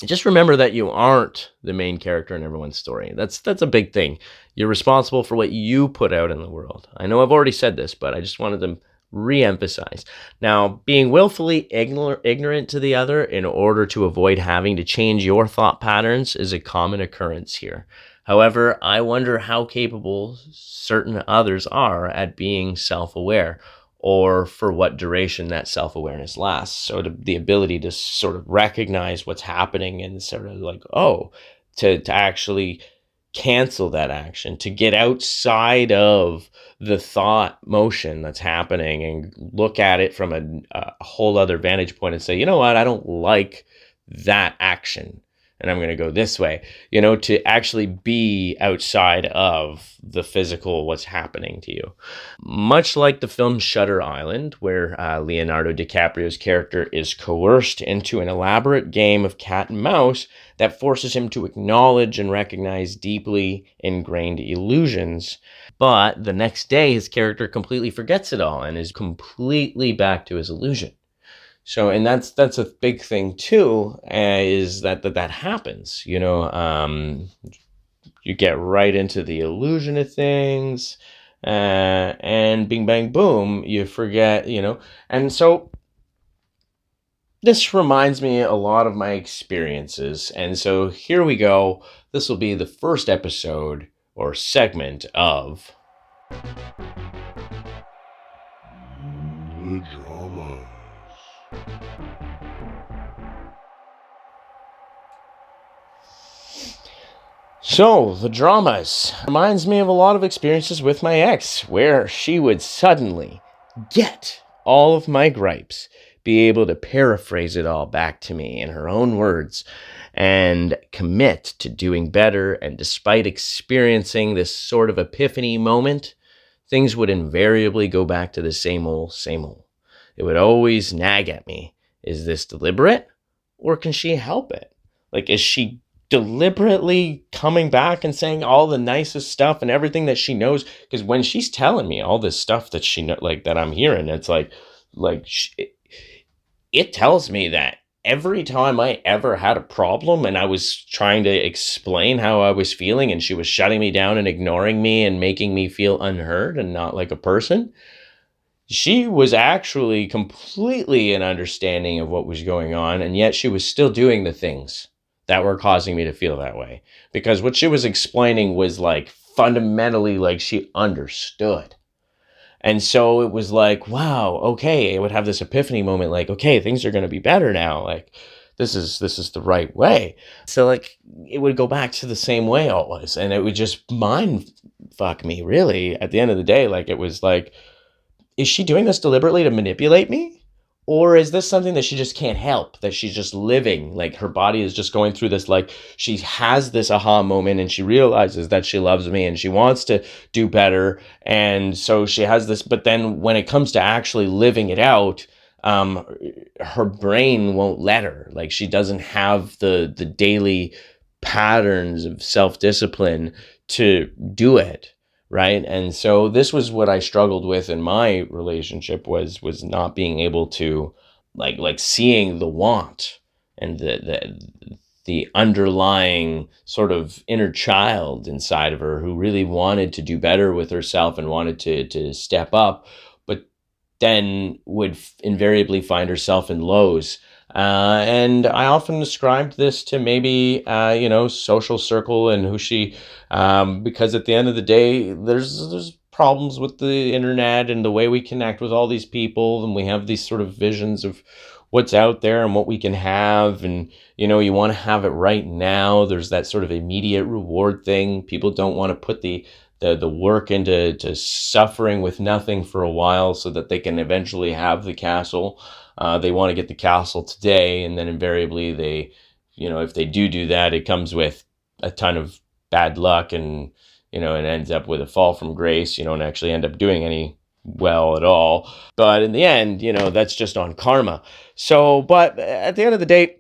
Speaker 1: just remember that you aren't the main character in everyone's story. That's a big thing. You're responsible for what you put out in the world. I know I've already said this, but I just wanted to re-emphasize. Now, being willfully ignorant to the other in order to avoid having to change your thought patterns is a common occurrence here. However, I wonder how capable certain others are at being self-aware, or for what duration that self-awareness lasts. So the ability to sort of recognize what's happening and sort of to actually cancel that action, to get outside of the thought motion that's happening and look at it from a whole other vantage point and say, you know what, I don't like that action. and I'm going to go this way, you know, to actually be outside of the physical, what's happening to you. Much like the film Shutter Island, where Leonardo DiCaprio's character is coerced into an elaborate game of cat and mouse that forces him to acknowledge and recognize deeply ingrained illusions. But the next day, his character completely forgets it all and is completely back to his illusion. So, and that's a big thing too, is that happens, you know, you get right into the illusion of things, and bing, bang, boom, you forget, you know. And so this reminds me a lot of my experiences. And so here we go. This will be the first episode or segment of
Speaker 3: The Dramas.
Speaker 1: So, the dramas reminds me of a lot of experiences with my ex, where she would suddenly get all of my gripes, be able to paraphrase it all back to me in her own words, and commit to doing better. And despite experiencing this sort of epiphany moment, things would invariably go back to the same old, same old. It would always nag at me. Is this deliberate? Or can she help it? Like, is she deliberately coming back and saying all the nicest stuff and everything that she knows? Because when she's telling me all this stuff that she know, like that I'm hearing, it's it tells me that every time I ever had a problem and I was trying to explain how I was feeling and she was shutting me down and ignoring me and making me feel unheard and not like a person, she was actually completely in understanding of what was going on, and yet she was still doing the things that were causing me to feel that way. Because what she was explaining was like fundamentally like she understood. And so it was like, wow, okay, I would have this epiphany moment, like, okay, things are going to be better now. Like, this is the right way. So like, it would go back to the same way always. And it would just mind fuck me, really, at the end of the day. Like, it was like, is she doing this deliberately to manipulate me? Or is this something that she just can't help, that she's just living? Like, her body is just going through this, like, she has this aha moment and she realizes that she loves me and she wants to do better. And so she has this, but then when it comes to actually living it out, her brain won't let her. Like, she doesn't have the daily patterns of self-discipline to do it. Right. And so this was what I struggled with in my relationship was not being able to like seeing the want and the underlying sort of inner child inside of her who really wanted to do better with herself and wanted to step up, but then would invariably find herself in lows. And I often described this to maybe, social circle and who she, because at the end of the day, there's problems with the internet and the way we connect with all these people. And we have these sort of visions of what's out there and what we can have. And, you want to have it right now. There's that sort of immediate reward thing. People don't want to put the work into suffering with nothing for a while so that they can eventually have the castle. They want to get the castle today, and then invariably they, if they do that, it comes with a ton of bad luck, and it ends up with a fall from grace, and actually end up doing any well at all. But in the end, that's just on karma. So, but at the end of the day,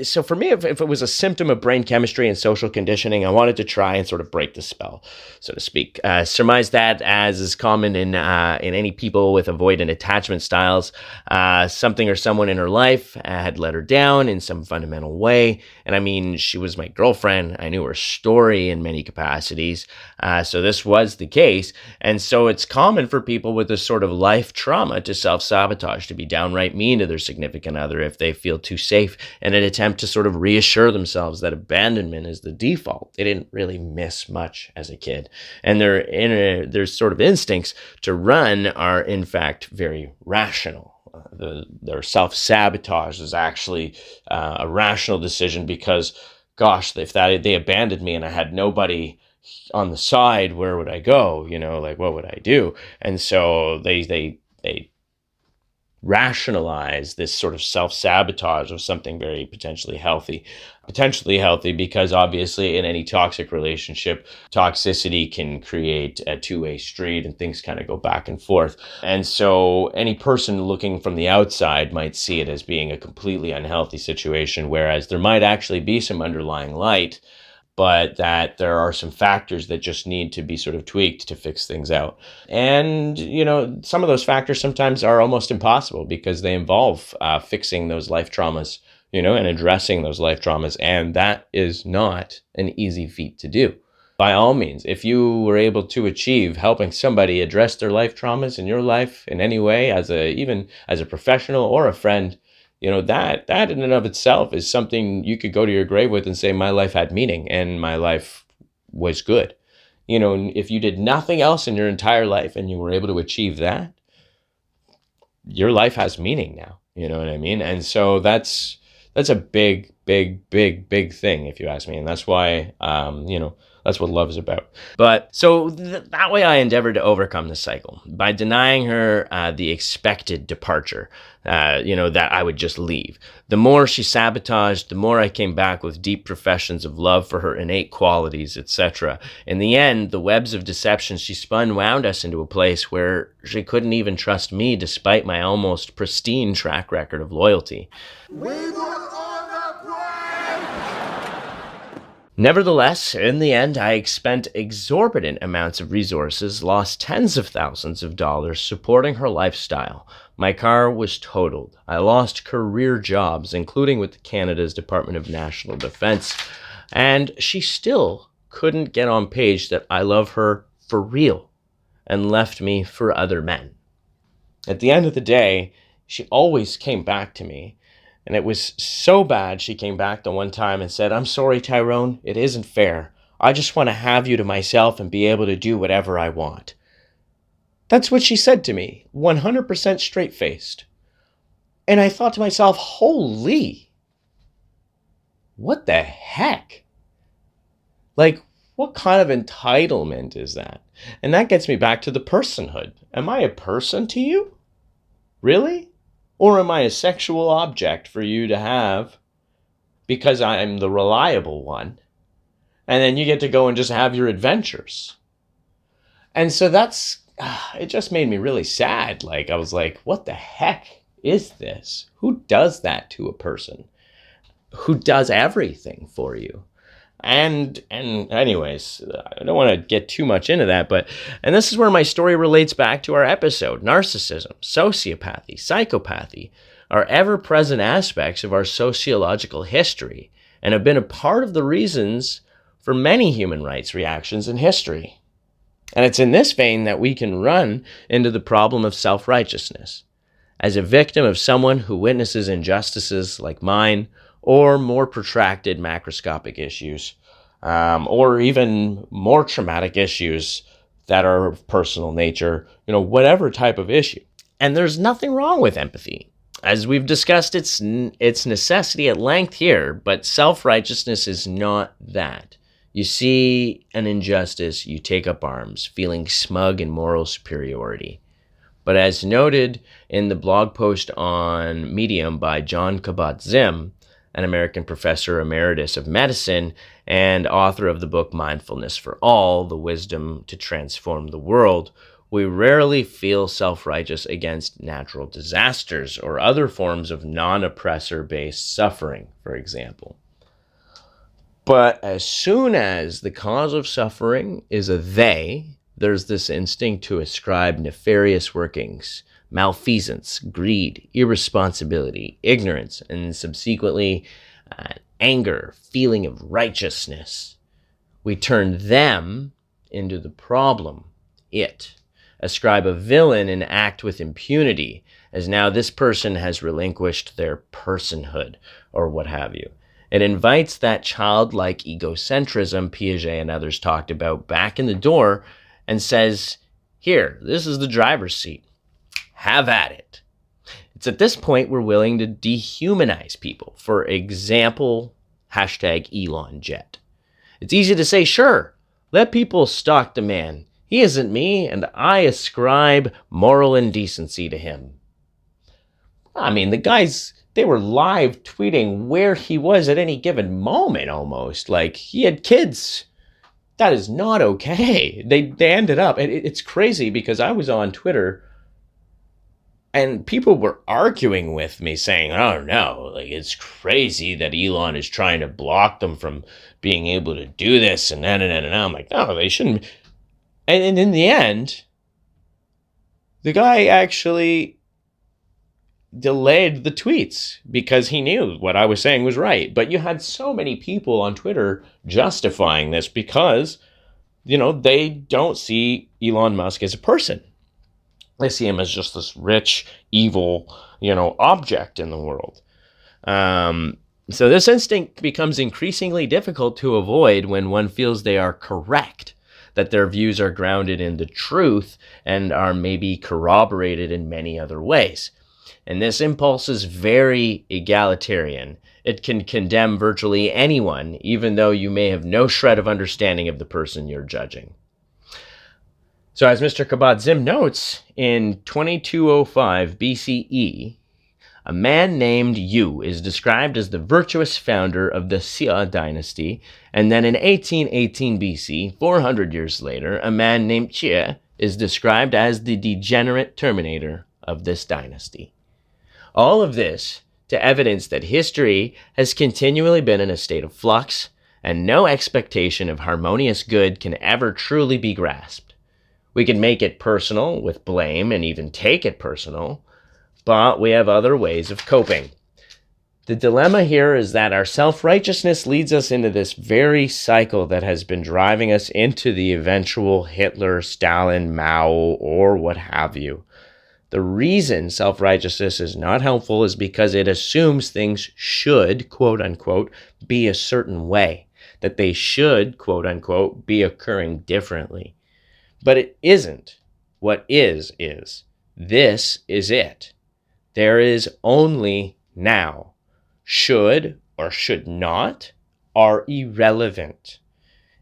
Speaker 1: so for me, if it was a symptom of brain chemistry and social conditioning, I wanted to try and sort of break the spell, so to speak. Surmise that, as is common in any people with avoidant attachment styles, something or someone in her life had let her down in some fundamental way. And I mean, she was my girlfriend. I knew her story in many capacities. So this was the case. And so it's common for people with this sort of life trauma to self-sabotage, to be downright mean to their significant other if they feel too safe, in an attempt to sort of reassure themselves that abandonment is the default. They didn't really miss much as a kid. And their sort of instincts to run are, in fact, very rational. Their self-sabotage is actually a rational decision because, gosh, if they abandoned me and I had nobody on the side, where would I go? What would I do? And so they rationalize this sort of self-sabotage of something very potentially healthy because obviously in any toxic relationship, toxicity can create a two-way street and things kind of go back and forth. And so any person looking from the outside might see it as being a completely unhealthy situation, whereas there might actually be some underlying light, but that there are some factors that just need to be sort of tweaked to fix things out. And, some of those factors sometimes are almost impossible because they involve fixing those life traumas, and addressing those life traumas. And that is not an easy feat to do. By all means, if you were able to achieve helping somebody address their life traumas in your life in any way, even as a professional or a friend, that in and of itself is something you could go to your grave with and say, my life had meaning and my life was good. If you did nothing else in your entire life and you were able to achieve that, your life has meaning now. You know what I mean? And so that's a big, big, big, big thing, if you ask me. And that's why, that's what love is about. But so that way I endeavored to overcome the cycle by denying her the expected departure, that I would just leave. The more she sabotaged, the more I came back with deep professions of love for her innate qualities, etc. In the end, the webs of deception she spun wound us into a place where she couldn't even trust me despite my almost pristine track record of loyalty. Nevertheless, in the end, I spent exorbitant amounts of resources, lost tens of thousands of dollars supporting her lifestyle. My car was totaled. I lost career jobs, including with Canada's Department of National Defense, and she still couldn't get on page that I love her for real and left me for other men. At the end of the day, she always came back to me. And it was so bad she came back the one time and said, "I'm sorry, Tyrone, it isn't fair. I just want to have you to myself and be able to do whatever I want." That's what she said to me, 100% straight-faced. And I thought to myself, holy, what the heck? Like, what kind of entitlement is that? And that gets me back to the personhood. Am I a person to you? Really? Or am I a sexual object for you to have because I'm the reliable one? And then you get to go and just have your adventures. And so it just made me really sad. Like, I was like, what the heck is this? Who does that to a person? Who does everything for you? And anyways, I don't want to get too much into that, and this is where my story relates back to our episode. Narcissism, sociopathy, psychopathy are ever-present aspects of our sociological history and have been a part of the reasons for many human rights reactions in history. And it's in this vein that we can run into the problem of self-righteousness. As a victim of someone who witnesses injustices like mine, or more protracted macroscopic issues, or even more traumatic issues that are of personal nature, whatever type of issue. And there's nothing wrong with empathy. As we've discussed its necessity at length here, but self-righteousness is not that. You see an injustice, you take up arms, feeling smug in moral superiority. But as noted in the blog post on Medium by John Kabat-Zinn, an American professor emeritus of medicine and author of the book Mindfulness for All, The Wisdom to Transform the World, we rarely feel self-righteous against natural disasters or other forms of non-oppressor-based suffering, for example. But as soon as the cause of suffering is a they, there's this instinct to ascribe nefarious workings, malfeasance, greed, irresponsibility, ignorance, and subsequently anger, feeling of righteousness. We turn them into the problem, ascribe a villain and act with impunity, as now this person has relinquished their personhood, or what have you. It invites that childlike egocentrism Piaget and others talked about back in the door and says, "Here, this is the driver's seat. Have at it." It's at this point we're willing to dehumanize people. For example, #ElonJet. It's easy to say, sure, let people stalk the man. He isn't me, and I ascribe moral indecency to him. I mean, the guys, they were live tweeting where he was at any given moment almost. Like, he had kids. That is not okay. They ended up, and it's crazy because I was on Twitter and people were arguing with me saying, oh no, like, it's crazy that Elon is trying to block them from being able to do this and that and that. And I'm like, no, they shouldn't. And in the end, the guy actually delayed the tweets because he knew what I was saying was right. But you had so many people on Twitter justifying this because, they don't see Elon Musk as a person. They see him as just this rich, evil, object in the world. So this instinct becomes increasingly difficult to avoid when one feels they are correct, that their views are grounded in the truth and are maybe corroborated in many other ways. And this impulse is very egalitarian. It can condemn virtually anyone, even though you may have no shred of understanding of the person you're judging. So as Mr. Kabat-Zinn notes, in 2205 BCE, a man named Yu is described as the virtuous founder of the Xia dynasty, and then in 1818 BC, 400 years later, a man named Jie is described as the degenerate terminator of this dynasty. All of this to evidence that history has continually been in a state of flux, and no expectation of harmonious good can ever truly be grasped. We can make it personal with blame and even take it personal, but we have other ways of coping. The dilemma here is that our self-righteousness leads us into this very cycle that has been driving us into the eventual Hitler, Stalin, Mao, or what have you. The reason self-righteousness is not helpful is because it assumes things should, quote unquote, be a certain way, that they should, quote unquote, be occurring differently. But it isn't. What is. This is it. There is only now. Should or should not are irrelevant.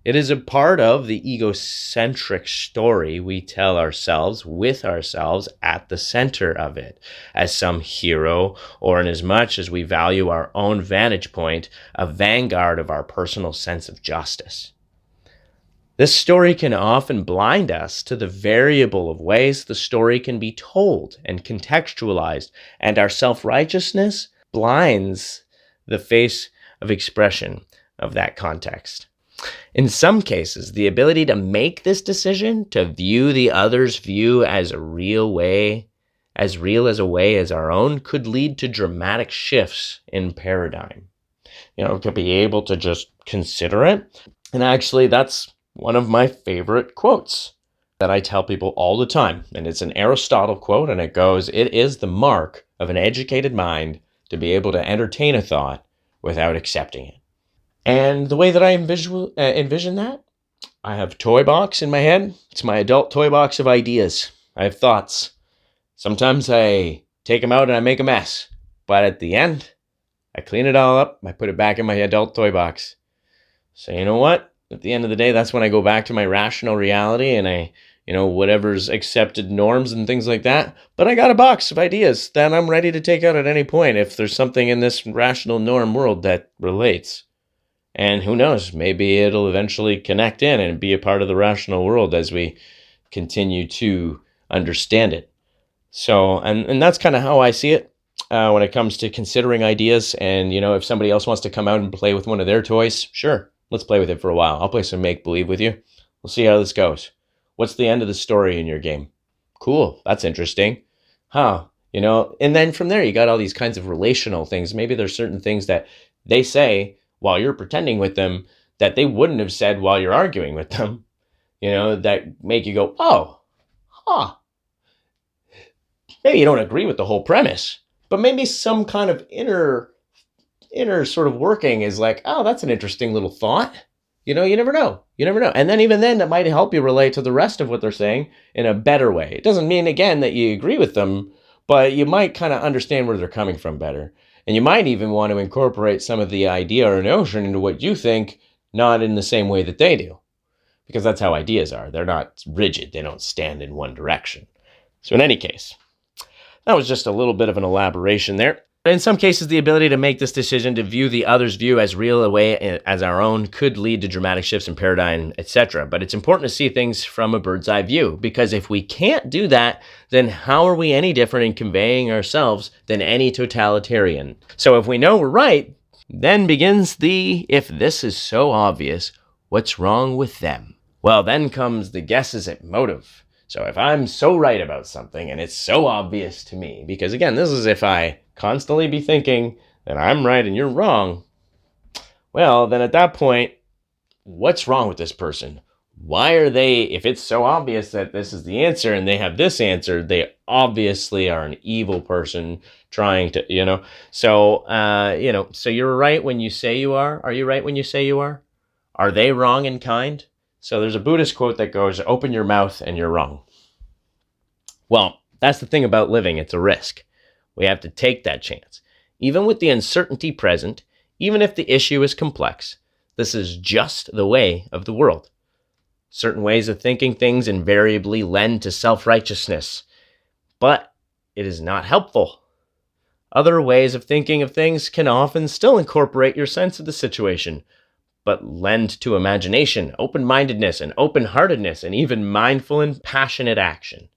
Speaker 1: It is a part of the egocentric story we tell ourselves with ourselves at the center of it, as some hero, or inasmuch as we value our own vantage point, a vanguard of our personal sense of justice. This story can often blind us to the variable of ways the story can be told and contextualized, and our self-righteousness blinds the face of expression of that context. In some cases, the ability to make this decision, to view the other's view as real as a way as our own, could lead to dramatic shifts in paradigm. To be able to just consider it. And actually, that's one of my favorite quotes that I tell people all the time. And it's an Aristotle quote, and it goes, "It is the mark of an educated mind to be able to entertain a thought without accepting it." And the way that I envision that, I have a toy box in my head. It's my adult toy box of ideas. I have thoughts. Sometimes I take them out and I make a mess. But at the end, I clean it all up. I put it back in my adult toy box. So you know what? At the end of the day, that's when I go back to my rational reality and I, whatever's accepted norms and things like that. But I got a box of ideas that I'm ready to take out at any point if there's something in this rational norm world that relates. And who knows, maybe it'll eventually connect in and be a part of the rational world as we continue to understand it. So, and that's kind of how I see it when it comes to considering ideas. And, if somebody else wants to come out and play with one of their toys, sure, let's play with it for a while. I'll play some make-believe with you. We'll see how this goes. What's the end of the story in your game? Cool, that's interesting. And then from there, you got all these kinds of relational things. Maybe there's certain things that they say while you're pretending with them that they wouldn't have said while you're arguing with them, that make you go, oh, maybe you don't agree with the whole premise, but maybe some kind of inner sort of working is like, oh, that's an interesting little thought. You never know. And then even then, that might help you relate to the rest of what they're saying in a better way. It doesn't mean, again, that you agree with them, but you might kind of understand where they're coming from better. And you might even want to incorporate some of the idea or notion into what you think, not in the same way that they do. Because that's how ideas are. They're not rigid. They don't stand in one direction. So in any case, That was just a little bit of an elaboration there. In some cases, the ability to make this decision to view the other's view as real away as our own could lead to dramatic shifts in paradigm, etc. But it's important to see things from a bird's eye view, because if we can't do that, then how are we any different in conveying ourselves than any totalitarian? So if we know we're right, then begins the, if this is so obvious, what's wrong with them? Well, then comes the guesses at motive. So if I'm so right about something and it's so obvious to me, because again, this is if I constantly be thinking that I'm right and you're wrong, well, then at that point, what's wrong with this person? Why are they, if it's so obvious that this is the answer and they have this answer, they obviously are an evil person trying to, So, so you're right when you say you are. Are you right when you say you are? Are they wrong and kind? So there's a Buddhist quote that goes, open your mouth and you're wrong. Well, that's the thing about living. It's a risk. We have to take that chance. Even with the uncertainty present, even if the issue is complex, this is just the way of the world. Certain ways of thinking things invariably lend to self-righteousness, but it is not helpful. Other ways of thinking of things can often still incorporate your sense of the situation, but lend to imagination, open-mindedness, and open-heartedness, and even mindful and passionate action.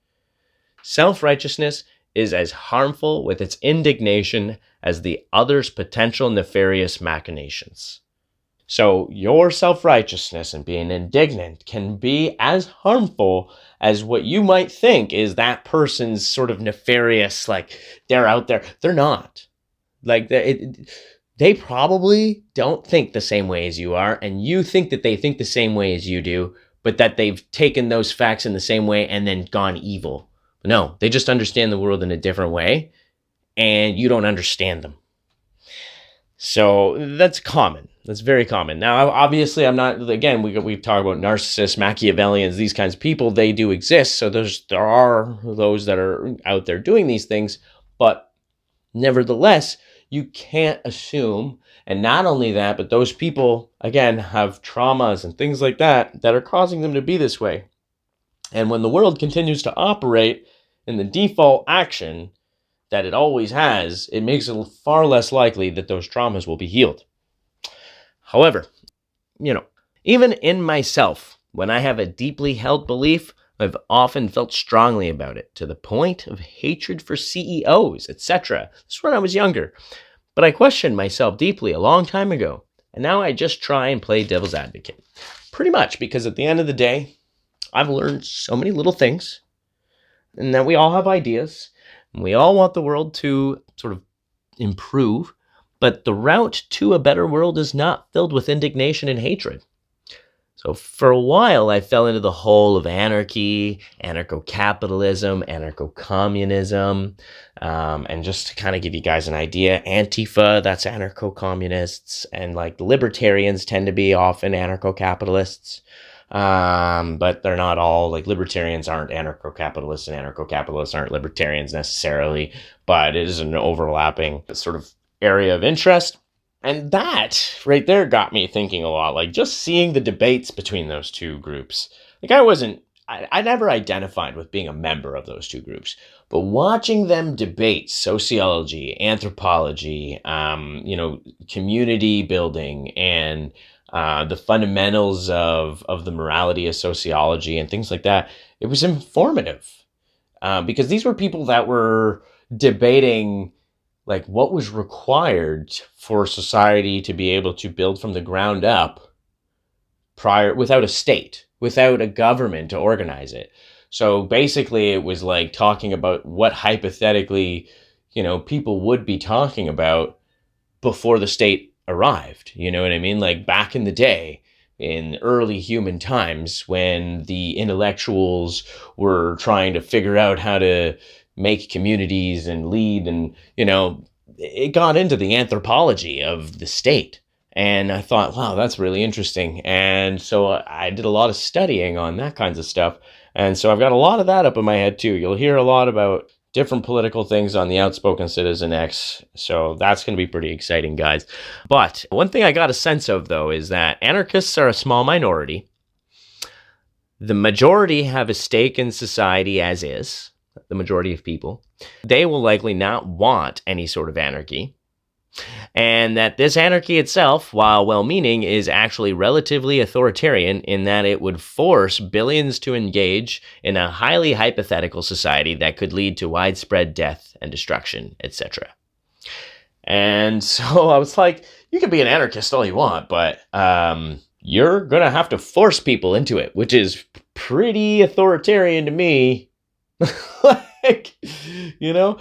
Speaker 1: Self-righteousness is as harmful with its indignation as the other's potential nefarious machinations. So your self-righteousness and being indignant can be as harmful as what you might think is that person's sort of nefarious, like they're out there. They're not. Like they probably don't think the same way as you are, and you think that they think the same way as you do, but that they've taken those facts in the same way and then gone evil. No, they just understand the world in a different way, and you don't understand them. So that's common. That's very common. Now, obviously, I'm not, again, we talk about narcissists, Machiavellians, these kinds of people, they do exist. So there are those that are out there doing these things, but nevertheless, you can't assume, and not only that, but those people, again, have traumas and things like that are causing them to be this way. And when the world continues to operate in the default action that it always has, it makes it far less likely that those traumas will be healed. However, even in myself, when I have a deeply held belief, I've often felt strongly about it, to the point of hatred for CEOs, etc. This is when I was younger. But I questioned myself deeply a long time ago, and now I just try and play devil's advocate. Pretty much, because at the end of the day, I've learned so many little things, and that we all have ideas, and we all want the world to sort of improve, but the route to a better world is not filled with indignation and hatred. So for a while, I fell into the hole of anarchy, anarcho-capitalism, anarcho-communism, and just to kind of give you guys an idea, Antifa, that's anarcho-communists, and like the libertarians tend to be often anarcho-capitalists, but they're not all, like libertarians aren't anarcho-capitalists, and anarcho-capitalists aren't libertarians necessarily, but it is an overlapping sort of area of interest. And that right there got me thinking a lot, like just seeing the debates between those two groups. Like I never identified with being a member of those two groups, but watching them debate sociology, anthropology, community building, and the fundamentals of the morality of sociology and things like that, it was informative because these were people that were debating like what was required for society to be able to build from the ground up without a state, without a government to organize it. So basically it was like talking about what hypothetically, people would be talking about before the state arrived. You know what I mean? Like back in the day, in early human times, when the intellectuals were trying to figure out how to make communities and lead, and it got into the anthropology of the state, and I thought, wow, that's really interesting. And so I did a lot of studying on that kinds of stuff, and so I've got a lot of that up in my head too. You'll hear a lot about different political things on the Outspoken Citizen X, so that's going to be pretty exciting, guys. But one thing I got a sense of, though, is that anarchists are a small minority. The majority have a stake in society as is. the majority of people, they will likely not want any sort of anarchy. And that this anarchy itself, while well-meaning, is actually relatively authoritarian in that it would force billions to engage in a highly hypothetical society that could lead to widespread death and destruction, etc. And so I was like, you can be an anarchist all you want, but you're going to have to force people into it, which is pretty authoritarian to me. Like, you know?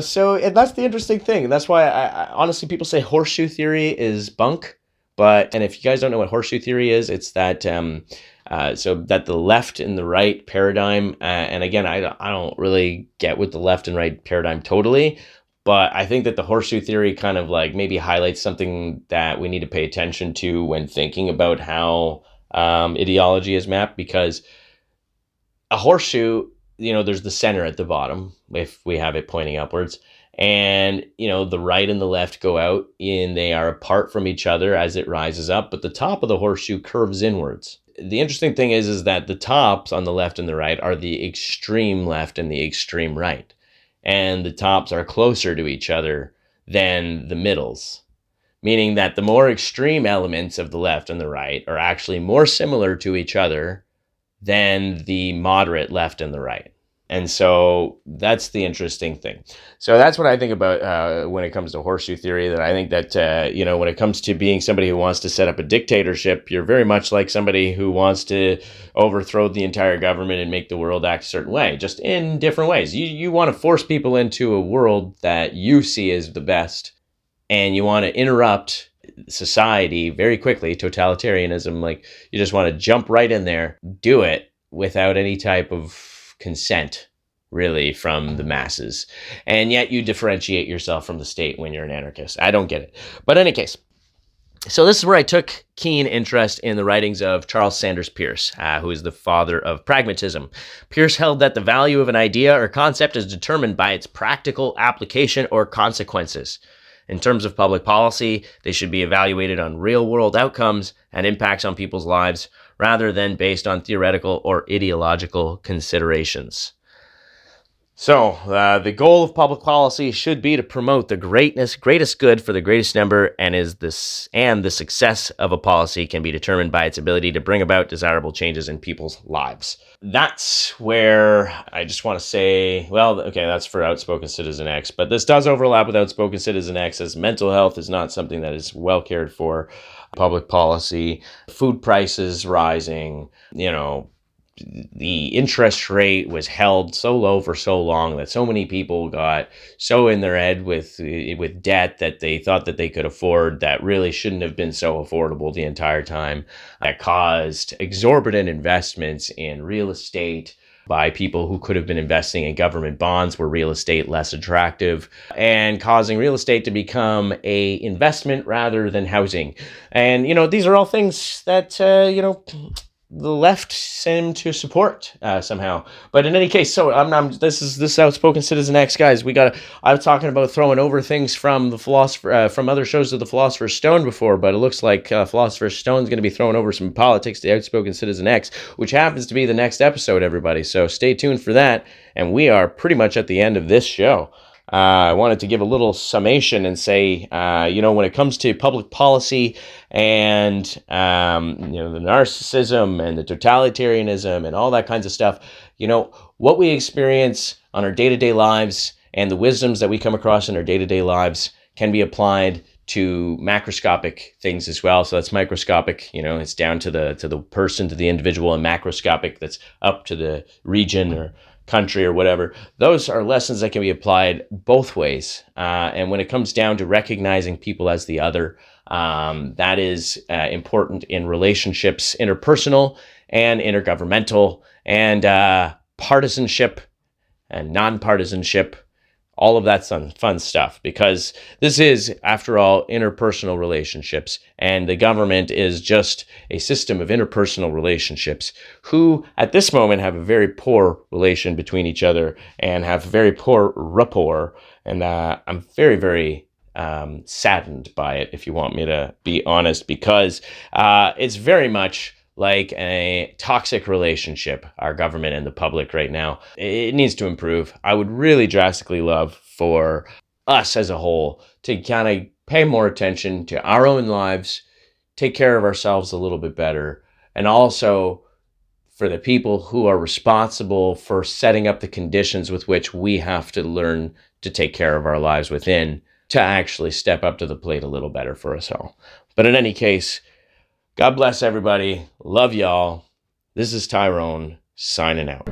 Speaker 1: So and that's the interesting thing. And that's why I honestly, people say horseshoe theory is bunk. And if you guys don't know what horseshoe theory is, it's that so that the left and the right paradigm, and again, I don't really get with the left and right paradigm totally, but I think that the horseshoe theory kind of like maybe highlights something that we need to pay attention to when thinking about how ideology is mapped, because a horseshoe, there's the center at the bottom, if we have it pointing upwards, and, the right and the left go out and they are apart from each other as it rises up, but the top of the horseshoe curves inwards. The interesting thing is that the tops on the left and the right are the extreme left and the extreme right, and the tops are closer to each other than the middles, meaning that the more extreme elements of the left and the right are actually more similar to each other than the moderate left and the right. And so that's the interesting thing. So that's what I think about when it comes to horseshoe theory, that I think that, when it comes to being somebody who wants to set up a dictatorship, you're very much like somebody who wants to overthrow the entire government and make the world act a certain way, just in different ways. You want to force people into a world that you see as the best, and you want to interrupt society very quickly. Totalitarianism, like you just want to jump right in there, do it without any type of consent, really, from the masses. And yet you differentiate yourself from the state when you're an anarchist. I don't get it. But in any case, so this is where I took keen interest in the writings of Charles Sanders Peirce, who is the father of pragmatism. Peirce held that the value of an idea or concept is determined by its practical application or consequences. In terms of public policy, they should be evaluated on real-world outcomes and impacts on people's lives, rather than based on theoretical or ideological considerations. So, the goal of public policy should be to promote the greatest good for the greatest number, and the success of a policy can be determined by its ability to bring about desirable changes in people's lives. That's where I just want to say, well, okay, that's for Outspoken Citizen X, but this does overlap with Outspoken Citizen X, as mental health is not something that is well cared for. Public policy, food prices rising, the interest rate was held so low for so long that so many people got so in their head with debt that they thought that they could afford, that really shouldn't have been so affordable the entire time. That caused exorbitant investments in real estate by people who could have been investing in government bonds where real estate less attractive, and causing real estate to become a investment rather than housing. And, these are all things that, the left seem to support somehow. But in any case, so this is Outspoken Citizen X, guys. I was talking about throwing over things from the philosopher, from other shows of the Philosopher's Stone before, but it looks like Philosopher's Stone is going to be throwing over some politics to Outspoken Citizen X, which happens to be the next episode, everybody. So stay tuned for that. And we are pretty much at the end of this show. I wanted to give a little summation and say, when it comes to public policy and, the narcissism and the totalitarianism and all that kinds of stuff, what we experience on our day-to-day lives and the wisdoms that we come across in our day-to-day lives can be applied to macroscopic things as well. So that's microscopic, it's down to the person, to the individual, and macroscopic, that's up to the region or country or whatever. Those are lessons that can be applied both ways. And when it comes down to recognizing people as the other, that is important in relationships, interpersonal and intergovernmental, and partisanship and non-partisanship. All of that's fun stuff, because this is, after all, interpersonal relationships, and the government is just a system of interpersonal relationships who, at this moment, have a very poor relation between each other and have very poor rapport. And I'm very, very saddened by it, if you want me to be honest, because it's very much like a toxic relationship, our government and the public right now. It needs to improve. I would really drastically love for us as a whole to kind of pay more attention to our own lives, take care of ourselves a little bit better, and also for the people who are responsible for setting up the conditions with which we have to learn to take care of our lives within, to actually step up to the plate a little better for us all. But in any case, God bless everybody. Love y'all. This is Tyrone signing out.